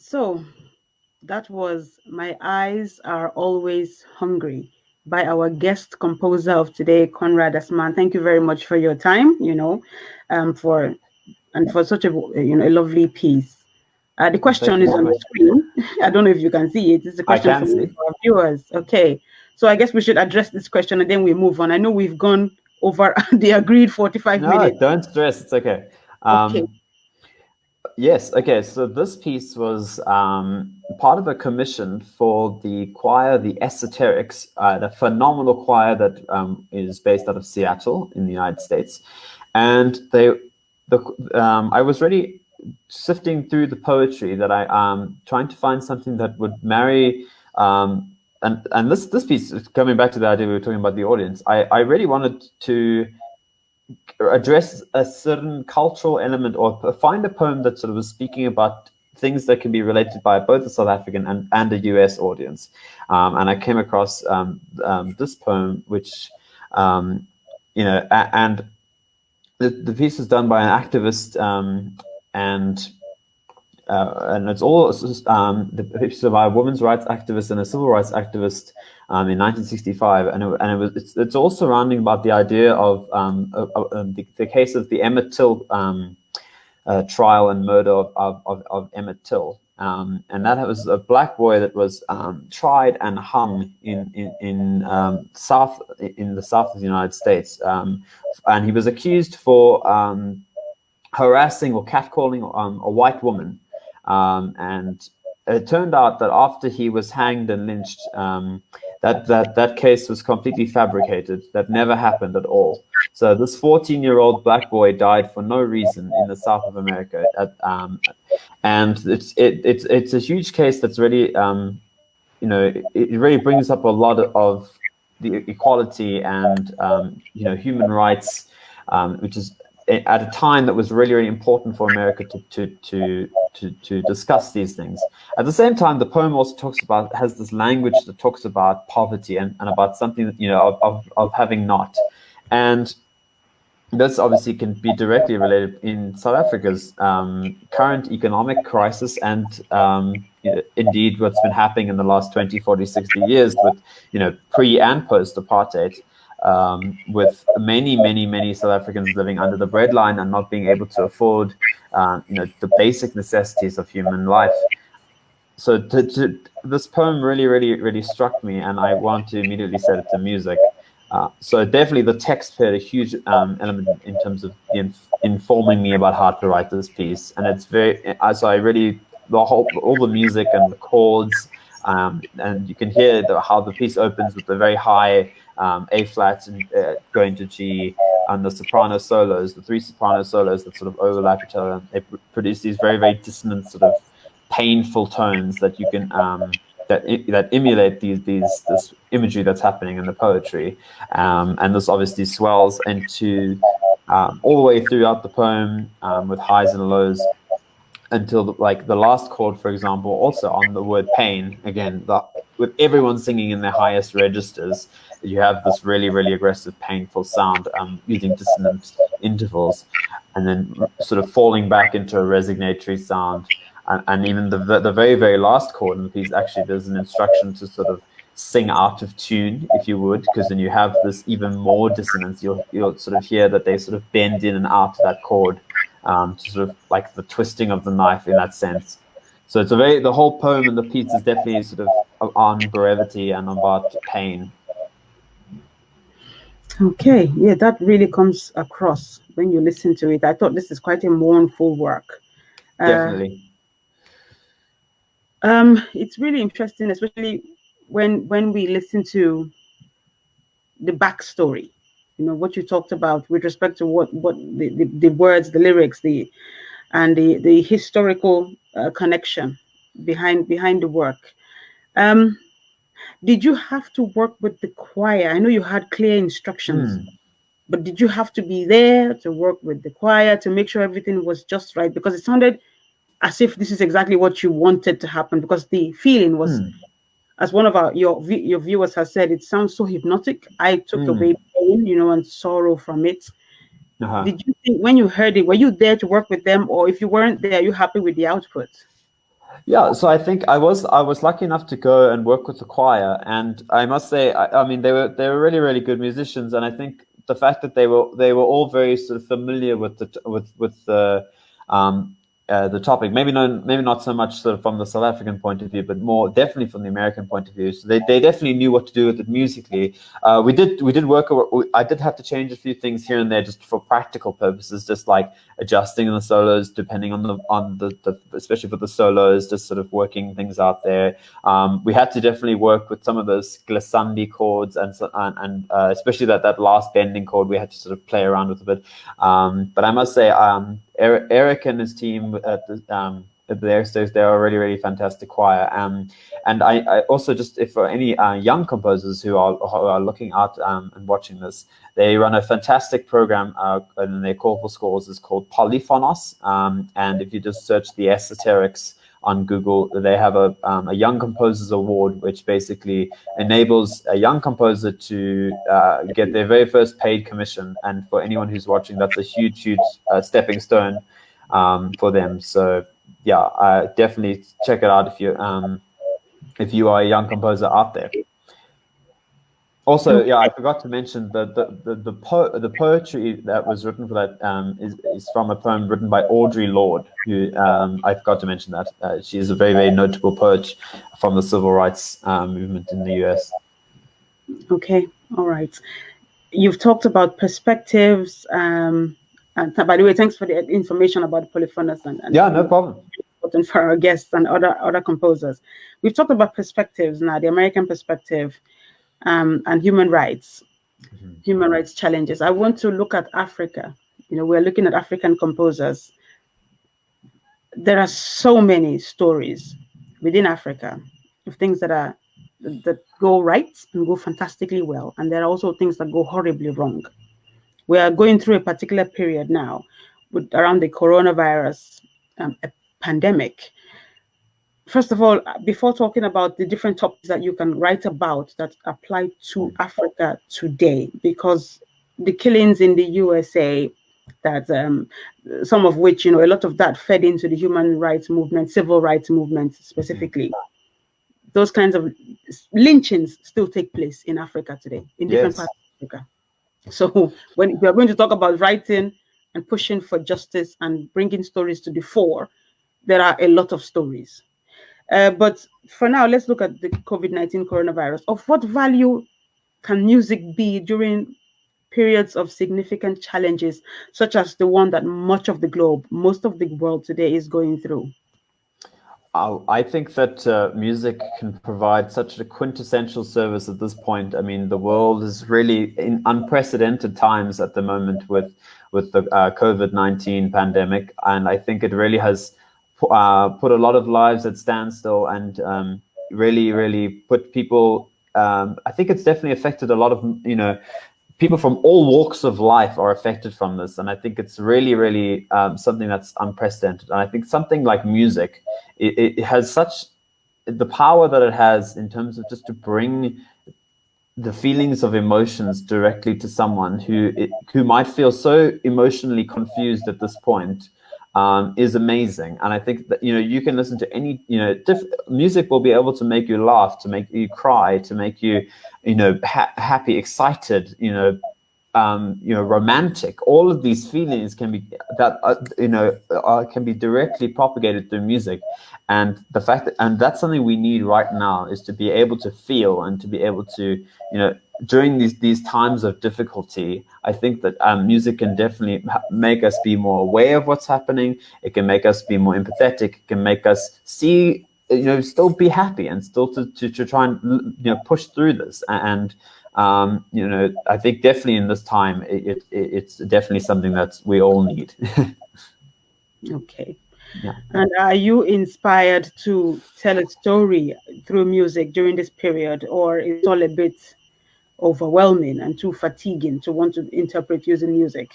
So that was My Eyes Are Always Hungry by our guest composer of today, Conrad Asman. Thank you very much for your time, for and for such a lovely piece. The Thank question you is so on the much. screen. I don't know if you can see it. It's a I question can from one of see. our viewers. Okay. So I guess we should address this question and then we move on. I know we've gone over the agreed 45 No, minutes. don't stress. It's okay. Okay. Yes. Okay. So this piece was part of a commission for the choir, the Esoterics, the phenomenal choir that is based out of Seattle in the United States, and I was really sifting through the poetry that I trying to find something that would marry. And this piece, coming back to the idea we were talking about the audience, I really wanted to address a certain cultural element or find a poem that sort of was speaking about things that can be related by both a South African and a US audience. And I came across this poem, which, and the piece is done by an activist, and it's all the picture by a women's rights activist and a civil rights activist in 1965, and it's all surrounding about the idea of the case of the Emmett Till trial and murder of Emmett Till, and that was a black boy that was tried and hung in the south of the United States, and he was accused for harassing or catcalling a white woman. And it turned out that after he was hanged and lynched, that case was completely fabricated. That never happened at all. So this 14-year-old black boy died for no reason in the South of America, and it's a huge case that's really it really brings up a lot of the equality and human rights, which is at a time that was really, really important for America to discuss these things. At the same time, the poem also has this language that talks about poverty and about something that, of having not. And this obviously can be directly related in South Africa's current economic crisis and indeed what's been happening in the last 20, 40, 60 years with pre and post apartheid. With many South Africans living under the breadline and not being able to afford, the basic necessities of human life. So this poem really struck me, and I want to immediately set it to music. So definitely the text played a huge element in terms of informing me about how to write this piece, and it's all the music and the chords. And you can hear how the piece opens with the very high A flat and going to G, and the soprano solos, the three soprano solos that sort of overlap each other. They produce these very dissonant, sort of painful tones that you can that emulate this imagery that's happening in the poetry, and this obviously swells into all the way throughout the poem with highs and lows, until the last chord, for example, also on the word pain, again, with everyone singing in their highest registers, you have this really aggressive, painful sound using dissonant intervals, and then sort of falling back into a resignatory sound. And even the very last chord in the piece, actually, there's an instruction to sort of sing out of tune, if you would, because then you have this even more dissonance. You'll sort of hear that they sort of bend in and out to that chord. To sort of like the twisting of the knife in that sense. So it's the whole poem and the piece is definitely sort of on brevity and about pain. Okay. Yeah, that really comes across when you listen to it. I thought this is quite a mournful work. Definitely. It's really interesting, especially when we listen to the backstory. What you talked about with respect to what the words, the lyrics, the historical connection behind the work. Did you have to work with the choir? I know you had clear instructions, but did you have to be there to work with the choir to make sure everything was just right? Because it sounded as if this is exactly what you wanted to happen, because the feeling was, as one of your viewers has said, it sounds so hypnotic. I took away pain, and sorrow from it. Did you think when you heard it, were you there to work with them, or if you weren't there, are you happy with the output? Yeah, so I think I was lucky enough to go and work with the choir, and I must say, I mean, they were really really good musicians, and I think the fact that they were all very sort of familiar with um, the topic, maybe not so much sort of from the South African point of view, but more definitely from the American point of view. So they definitely knew what to do with it musically. We did work. I did have to change a few things here and there just for practical purposes, just like adjusting the solos depending on the especially for the solos, just sort of working things out there. We had to definitely work with some of those glissandi chords and especially that last bending chord we had to sort of play around with a bit. But I must say, Eric and his team at the Airstairs, they're a really really fantastic choir. And I also, just if for any young composers who are looking out and watching this, they run a fantastic program, and their call for scores is called Polyphonos. And if you just search the esoterics on Google, they have a Young Composers Award, which basically enables a young composer to get their very first paid commission. And for anyone who's watching, that's a huge, huge stepping stone for them. So yeah, definitely check it out if you are a young composer out there. Also, yeah, I forgot to mention the poetry that was written for that is from a poem written by Audre Lorde, who I forgot to mention that she is a very very notable poet from the civil rights movement in the US. Okay, all right. You've talked about perspectives. And by the way, thanks for the information about polyphonous and Yeah, no problem. important for our guests and other composers. We've talked about perspectives now, the American perspective, and human rights challenges. I want to look at Africa. We're looking at African composers. There are so many stories within Africa of things that go right and go fantastically well, and there are also things that go horribly wrong. We are going through a particular period now around the coronavirus pandemic. First of all, before talking about the different topics that you can write about that apply to Africa today, because the killings in the USA, that some of which, a lot of that fed into the human rights movement, civil rights movement specifically. Those kinds of lynchings still take place in Africa today, in different parts of Africa. So when we are going to talk about writing and pushing for justice and bringing stories to the fore, there are a lot of stories. But for now, let's look at the COVID-19 coronavirus. Of what value can music be during periods of significant challenges, such as the one that much of the globe, most of the world today is going through? I think that music can provide such a quintessential service at this point. I mean, the world is really in unprecedented times at the moment with the COVID-19 pandemic, and I think it really has put a lot of lives at standstill and really, really put people. I think it's definitely affected a lot of people from all walks of life are affected from this, and I think it's really, really something that's unprecedented. And I think something like music, it has such the power that it has in terms of just to bring the feelings of emotions directly to someone who might feel so emotionally confused at this point. Is amazing, and I think that you can listen to any music will be able to make you laugh, to make you cry, to make you happy, excited, romantic. All of these feelings can be can be directly propagated through music, and the fact that that's something we need right now is to be able to feel and to be able to during these times of difficulty. I think that music can definitely make us be more aware of what's happening. It can make us be more empathetic. It can make us see, still be happy and still to try and push through this. And I think definitely in this time, it's definitely something that we all need. Okay. Yeah. And are you inspired to tell a story through music during this period, or is it all a bit overwhelming and too fatiguing to want to interpret using music?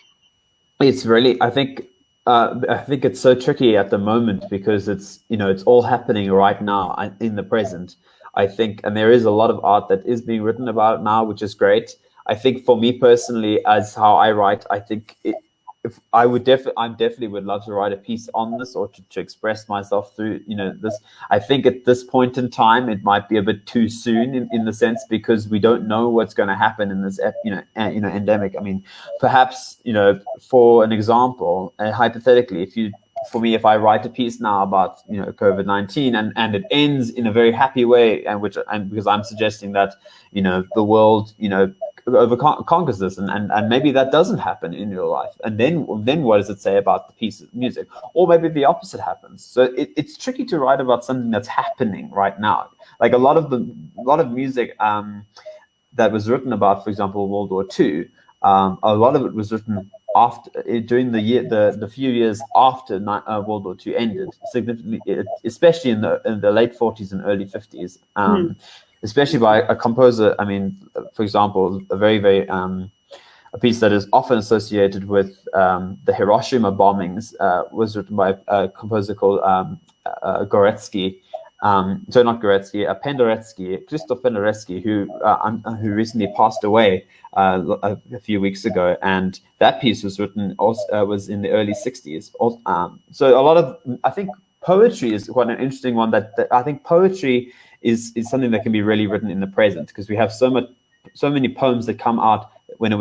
It's really, I think it's so tricky at the moment because it's all happening right now in the present. I think, and there is a lot of art that is being written about now, which is great. I think for me personally, as how I write, I think if I definitely would love to write a piece on this, or to express myself through, this. I think at this point in time, it might be a bit too soon in the sense, because we don't know what's going to happen in this, endemic. I mean, perhaps, for an example, hypothetically, if I write a piece now about, COVID-19, and it ends in a very happy way, and because I'm suggesting that, the world, conquers this, and maybe that doesn't happen in your life, and then what does it say about the piece of music? Or maybe the opposite happens. So it's tricky to write about something that's happening right now. Like a lot of music that was written about, for example, World War II. A lot of it was written during the few years after World War II ended, significantly, especially in the late 40s and early 50s. Especially by a composer. I mean, for example, a very, very a piece that is often associated with the Hiroshima bombings was written by a composer called Goretsky. Krzysztof Penderecki, who recently passed away a few weeks ago, and that piece was written also was in the early 60s. So a lot of, I think, poetry is quite an interesting one. That I think poetry is something that can be really written in the present, because we have so many poems that come out when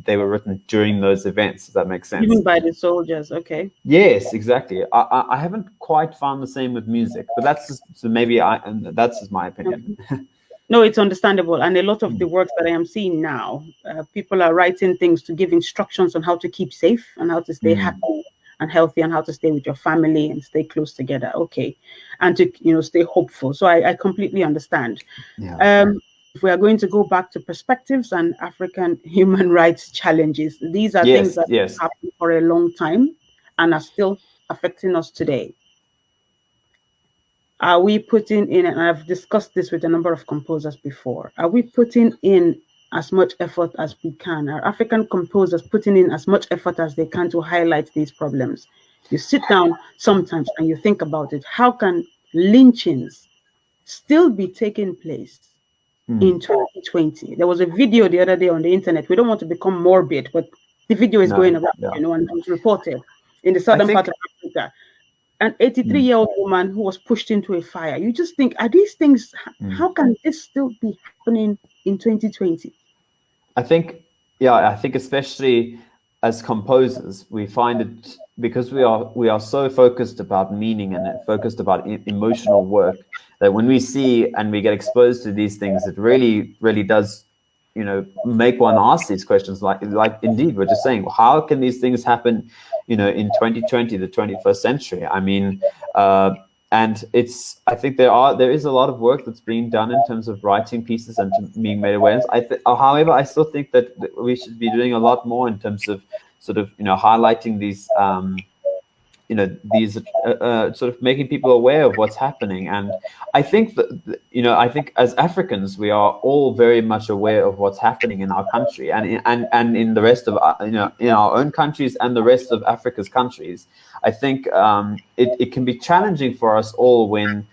they were written during those events. Does that make sense? Even by the soldiers, okay. Yes, exactly. I haven't quite found the same with music, but that's just my opinion. No, it's understandable. And a lot of the works that I am seeing now, people are writing things to give instructions on how to keep safe and how to stay happy and healthy, and how to stay with your family and stay close together. Okay. And to, stay hopeful. So I completely understand. Yeah. If we are going to go back to perspectives and African human rights challenges, these are things that have happened for a long time and are still affecting us today. Are we putting in, and I've discussed this with a number of composers before, are we putting in as much effort as we can? Are African composers putting in as much effort as they can to highlight these problems? You sit down sometimes and you think about it. How can lynchings still be taking place in 2020? There was a video the other day on the internet. We don't want to become morbid, but the video is going around, and it was reported in the southern part of Africa. An 83-year-old woman who was pushed into a fire. You just think, are these things, how can this still be happening in 2020? I think especially as composers, we find it, because we are so focused about meaning and focused about emotional work, that when we see and we get exposed to these things, it really, really does, make one ask these questions. Like indeed, we're just saying, well, how can these things happen, in 2020, the 21st century? I mean, and I think there is a lot of work that's being done in terms of writing pieces and being made awareness. However, I still think that we should be doing a lot more in terms of sort of, highlighting these, these sort of making people aware of what's happening. And I think that, I think as Africans, we are all very much aware of what's happening in our country and in the rest of, in our own countries and the rest of Africa's countries. I think it can be challenging for us all when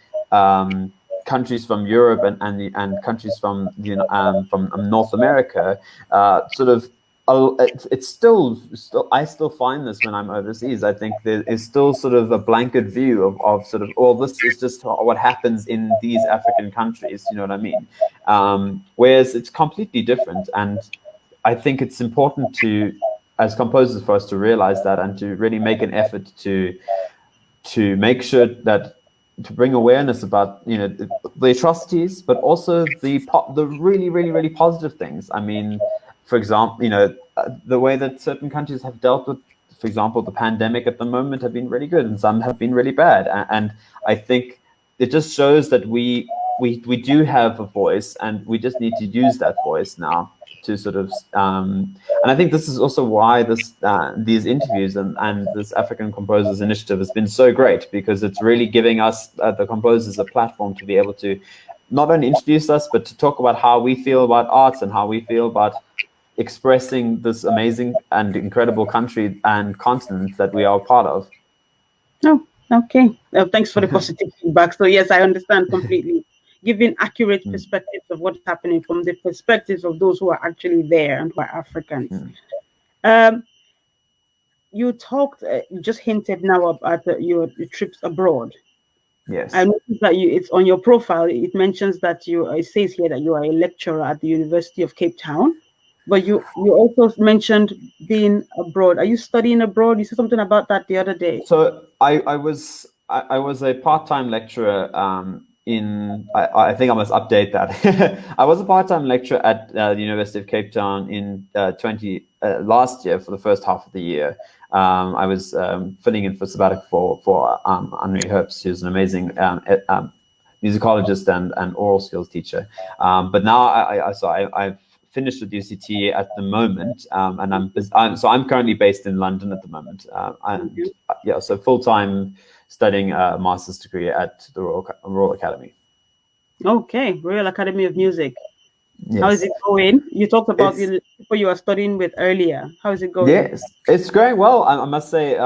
countries from Europe and countries from from North America sort of. It's still I still find this when I'm overseas. I think there is still sort of a blanket view of sort of, this is just what happens in these African countries. You know what I mean? Whereas it's completely different, and I think it's important as composers, for us to realize that and to really make an effort to make sure that, to bring awareness about the atrocities, but also the really, really, really positive things. I mean, for example, the way that certain countries have dealt with, for example, the pandemic at the moment have been really good, and some have been really bad. And I think it just shows that we do have a voice, and we just need to use that voice now to sort of. And I think this is also why these interviews and this African Composers Initiative has been so great, because it's really giving us, the composers, a platform to be able to not only introduce us, but to talk about how we feel about arts and how we feel about expressing this amazing and incredible country and continent that we are a part of. Oh, okay. Thanks for the positive feedback. So yes, I understand completely. Giving accurate perspectives of what's happening from the perspectives of those who are actually there and who are Africans. you talked, you just hinted now about your trips abroad. I Yes. noticed that it's on your profile. It mentions that it says here that you are a lecturer at the University of Cape Town, but you also mentioned being abroad. Are you studying abroad? You said something about that the other day. So I was a part-time lecturer I think I must update that. I was a part-time lecturer at the University of Cape Town in 20 last year for the first half of the year. I was filling in for sabbatical for Henri Herbst, who's an amazing musicologist and oral skills teacher. But now I've finished with UCT at the moment, and I'm currently based in London at the moment, and yeah, so full time studying a master's degree at the Royal Academy. Okay, Royal Academy of Music. How is Yes, it going? You talked about it's the people you were studying with earlier. How is it going? yes, it's going well. I must say,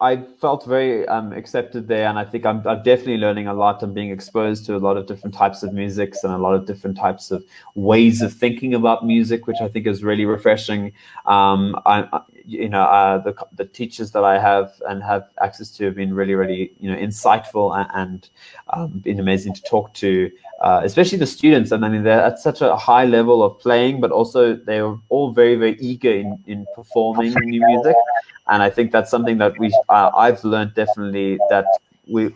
I felt very accepted there, and I think I'm definitely learning a lot. I'm being exposed to a lot of different types of musics and a lot of different types of ways of thinking about music, which I think is really refreshing. The teachers that I have and have access to have been really, really insightful and been amazing to talk to. Especially the students, and I mean they're at such a high level of playing, but also they're all very, very eager in performing new music, and I think that's something that I've learned definitely that we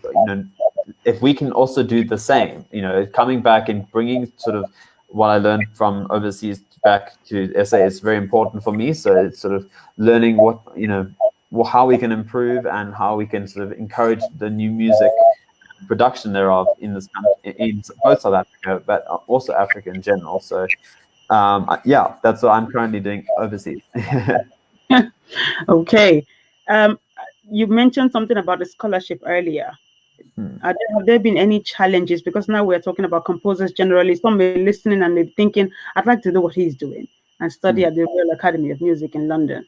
if we can also do the same, coming back and bringing sort of what I learned from overseas back to SA is very important for me. So it's sort of learning how we can improve and how we can sort of encourage the new music production thereof in this country, in both South Africa, but also Africa in general. So, yeah, that's what I'm currently doing overseas. Okay. Um, you mentioned something about the scholarship earlier. Have there been any challenges? Because now we're talking about composers generally. Some may be listening and they're thinking, I'd like to do what he's doing and study at the Royal Academy of Music in London.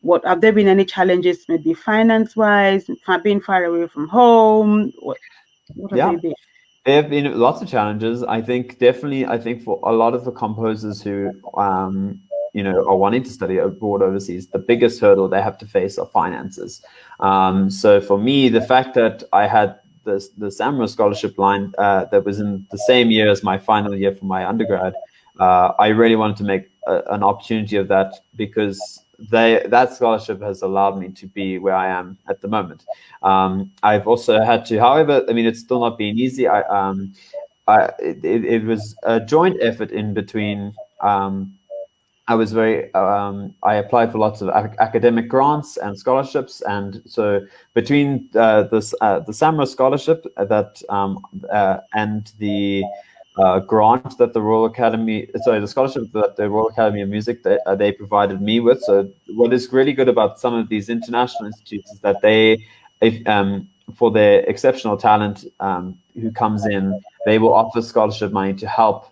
What have there been any challenges, maybe finance-wise, being far away from home? What have Yeah. they been? There have been lots of challenges. I think for a lot of the composers who are wanting to study abroad overseas, the biggest hurdle they have to face are finances. So for me, the fact that I had the SAMRO scholarship line that was in the same year as my final year for my undergrad, I really wanted to make an opportunity of that, because that scholarship has allowed me to be where I am at the moment. I've also had to, however, I mean, it's still not been easy. It was a joint effort in between. I applied for lots of academic grants and scholarships, and so between the SAMRO scholarship and the grant that the scholarship that the Royal Academy of Music they provided me with. So what is really good about some of these international institutes is that for their exceptional talent who comes in, they will offer scholarship money to help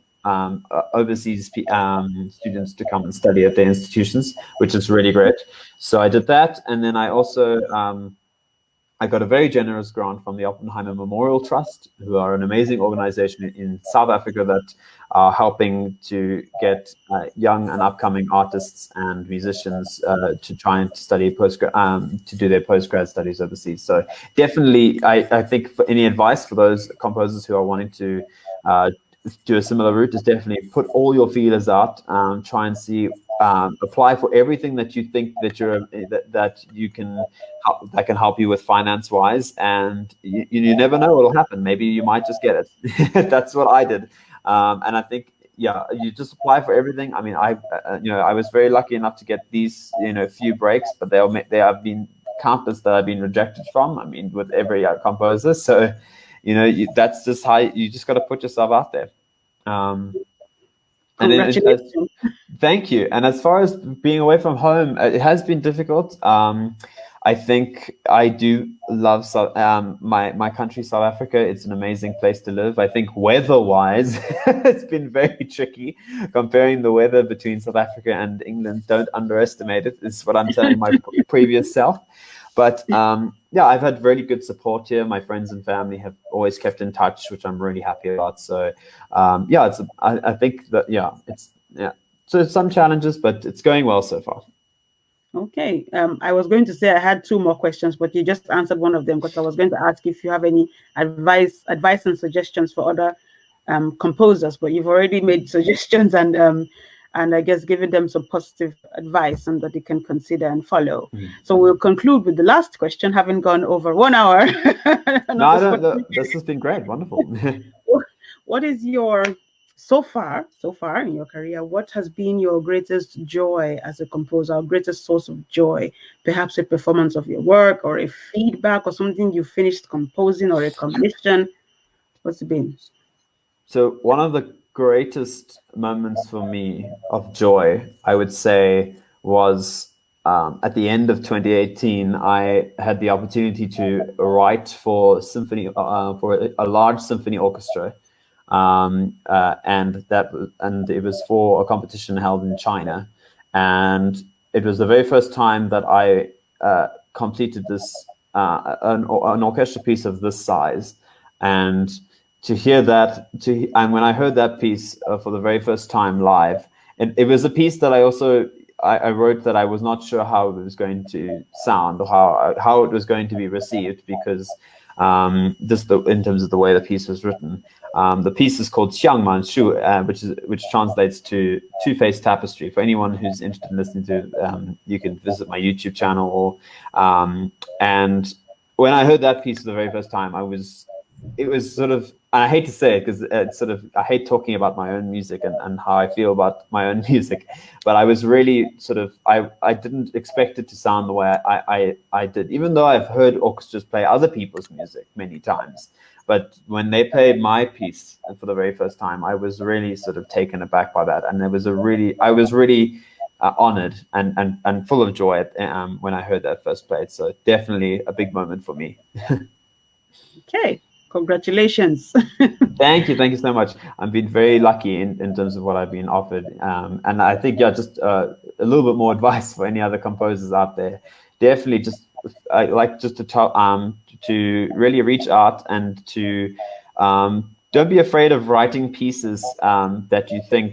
overseas students to come and study at their institutions, which is really great. So I did that, and then I also I got a very generous grant from the Oppenheimer Memorial Trust, who are an amazing organization in South Africa that are helping to get young and upcoming artists and musicians to try and study to do their postgrad studies overseas. So definitely, I think for any advice for those composers who are wanting to do a similar route is definitely put all your feelers out, try and see, apply for everything that you think that can help you with finance wise, and you never know what will happen. Maybe you might just get it. That's what I did, and I think you just apply for everything. I mean, I was very lucky enough to get these few breaks, but there have been countless that I've been rejected from. I mean, with every composer, so. That's just how you just got to put yourself out there. Congratulations. Thank you. And as far as being away from home, it has been difficult. I think I do love my country, South Africa. It's an amazing place to live. I think weather-wise, it's been very tricky comparing the weather between South Africa and England. Don't underestimate it, is what I'm telling my previous self. But I've had really good support here. My friends and family have always kept in touch, which I'm really happy about. So I think that So some challenges, but it's going well so far. Okay. I was going to say I had two more questions, but you just answered one of them because I was going to ask if you have any advice and suggestions for other composers, but you've already made suggestions and I guess given them some positive advice and that they can consider and follow. So we'll conclude with the last question, having gone over 1 hour. No, I don't. This has been great. Wonderful. What is your so far in your career, what has been your greatest joy as a composer, or greatest source of joy? Perhaps a performance of your work or a feedback or something you finished composing or a commission. What's it been? So one of the greatest moments for me of joy, I would say, was at the end of 2018. I had the opportunity to write for a large symphony orchestra, and it was for a competition held in China, and it was the very first time that I completed this an orchestra piece of this size, and to hear that, and when I heard that piece for the very first time live, it was a piece that I wrote that I was not sure how it was going to sound or how it was going to be received, because in terms of the way the piece was written. The piece is called Xiang Man Shu, which translates to Two-Faced Tapestry. For anyone who's interested in listening to, you can visit my YouTube channel. And when I heard that piece for the very first time, it was sort of, and I hate to say it because it's sort of, I hate talking about my own music and how I feel about my own music, but I was really sort of, I didn't expect it to sound the way I did, even though I've heard orchestras play other people's music many times. But when they played my piece for the very first time, I was really sort of taken aback by that. And I was really honored and full of joy when I heard that first played. So definitely a big moment for me. Okay. Congratulations. Thank you so much. I've been very lucky in terms of what I've been offered, and I think just a little bit more advice for any other composers out there. Definitely, I like just to really reach out and to don't be afraid of writing pieces that you think,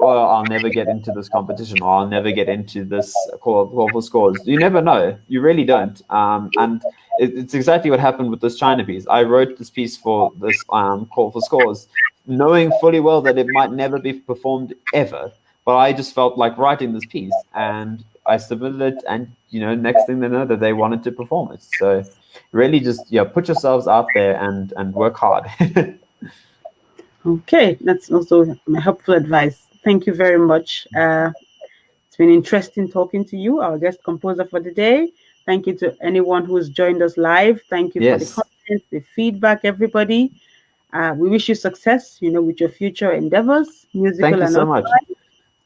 oh, I'll never get into this competition, or I'll never get into this call for scores. You never know. You really don't. And it's exactly what happened with this China piece. I wrote this piece for this call for scores, knowing fully well that it might never be performed ever. But I just felt like writing this piece, and I submitted it, and next thing they know, that they wanted to perform it. So really, just put yourselves out there and work hard. Okay, that's also my helpful advice. Thank you very much. It's been interesting talking to you, our guest composer for the day. Thank you to anyone who's joined us live. Thank you for the comments, the feedback, everybody. We wish you success, with your future endeavors, musical. Thank you so much.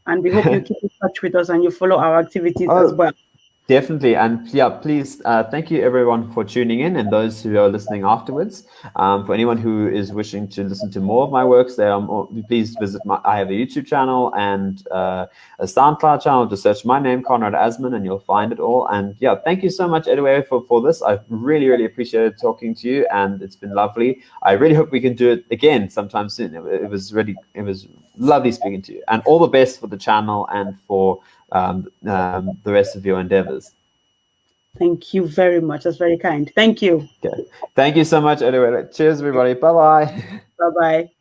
And we hope you keep in touch with us and you follow our activities as well. Definitely. And please, thank you everyone for tuning in, and those who are listening afterwards. For anyone who is wishing to listen to more of my works, please visit I have a YouTube channel and a SoundCloud channel. Just search my name, Conrad Asman, and you'll find it all. And thank you so much, Edward, for this. I really, really appreciated talking to you, and it's been lovely. I really hope we can do it again sometime soon. It was lovely speaking to you, and all the best for the channel and for the rest of your endeavors. Thank you very much. That's very kind. Thank you. Okay. Thank you so much, Edward. Cheers, everybody. Bye-bye. Bye-bye.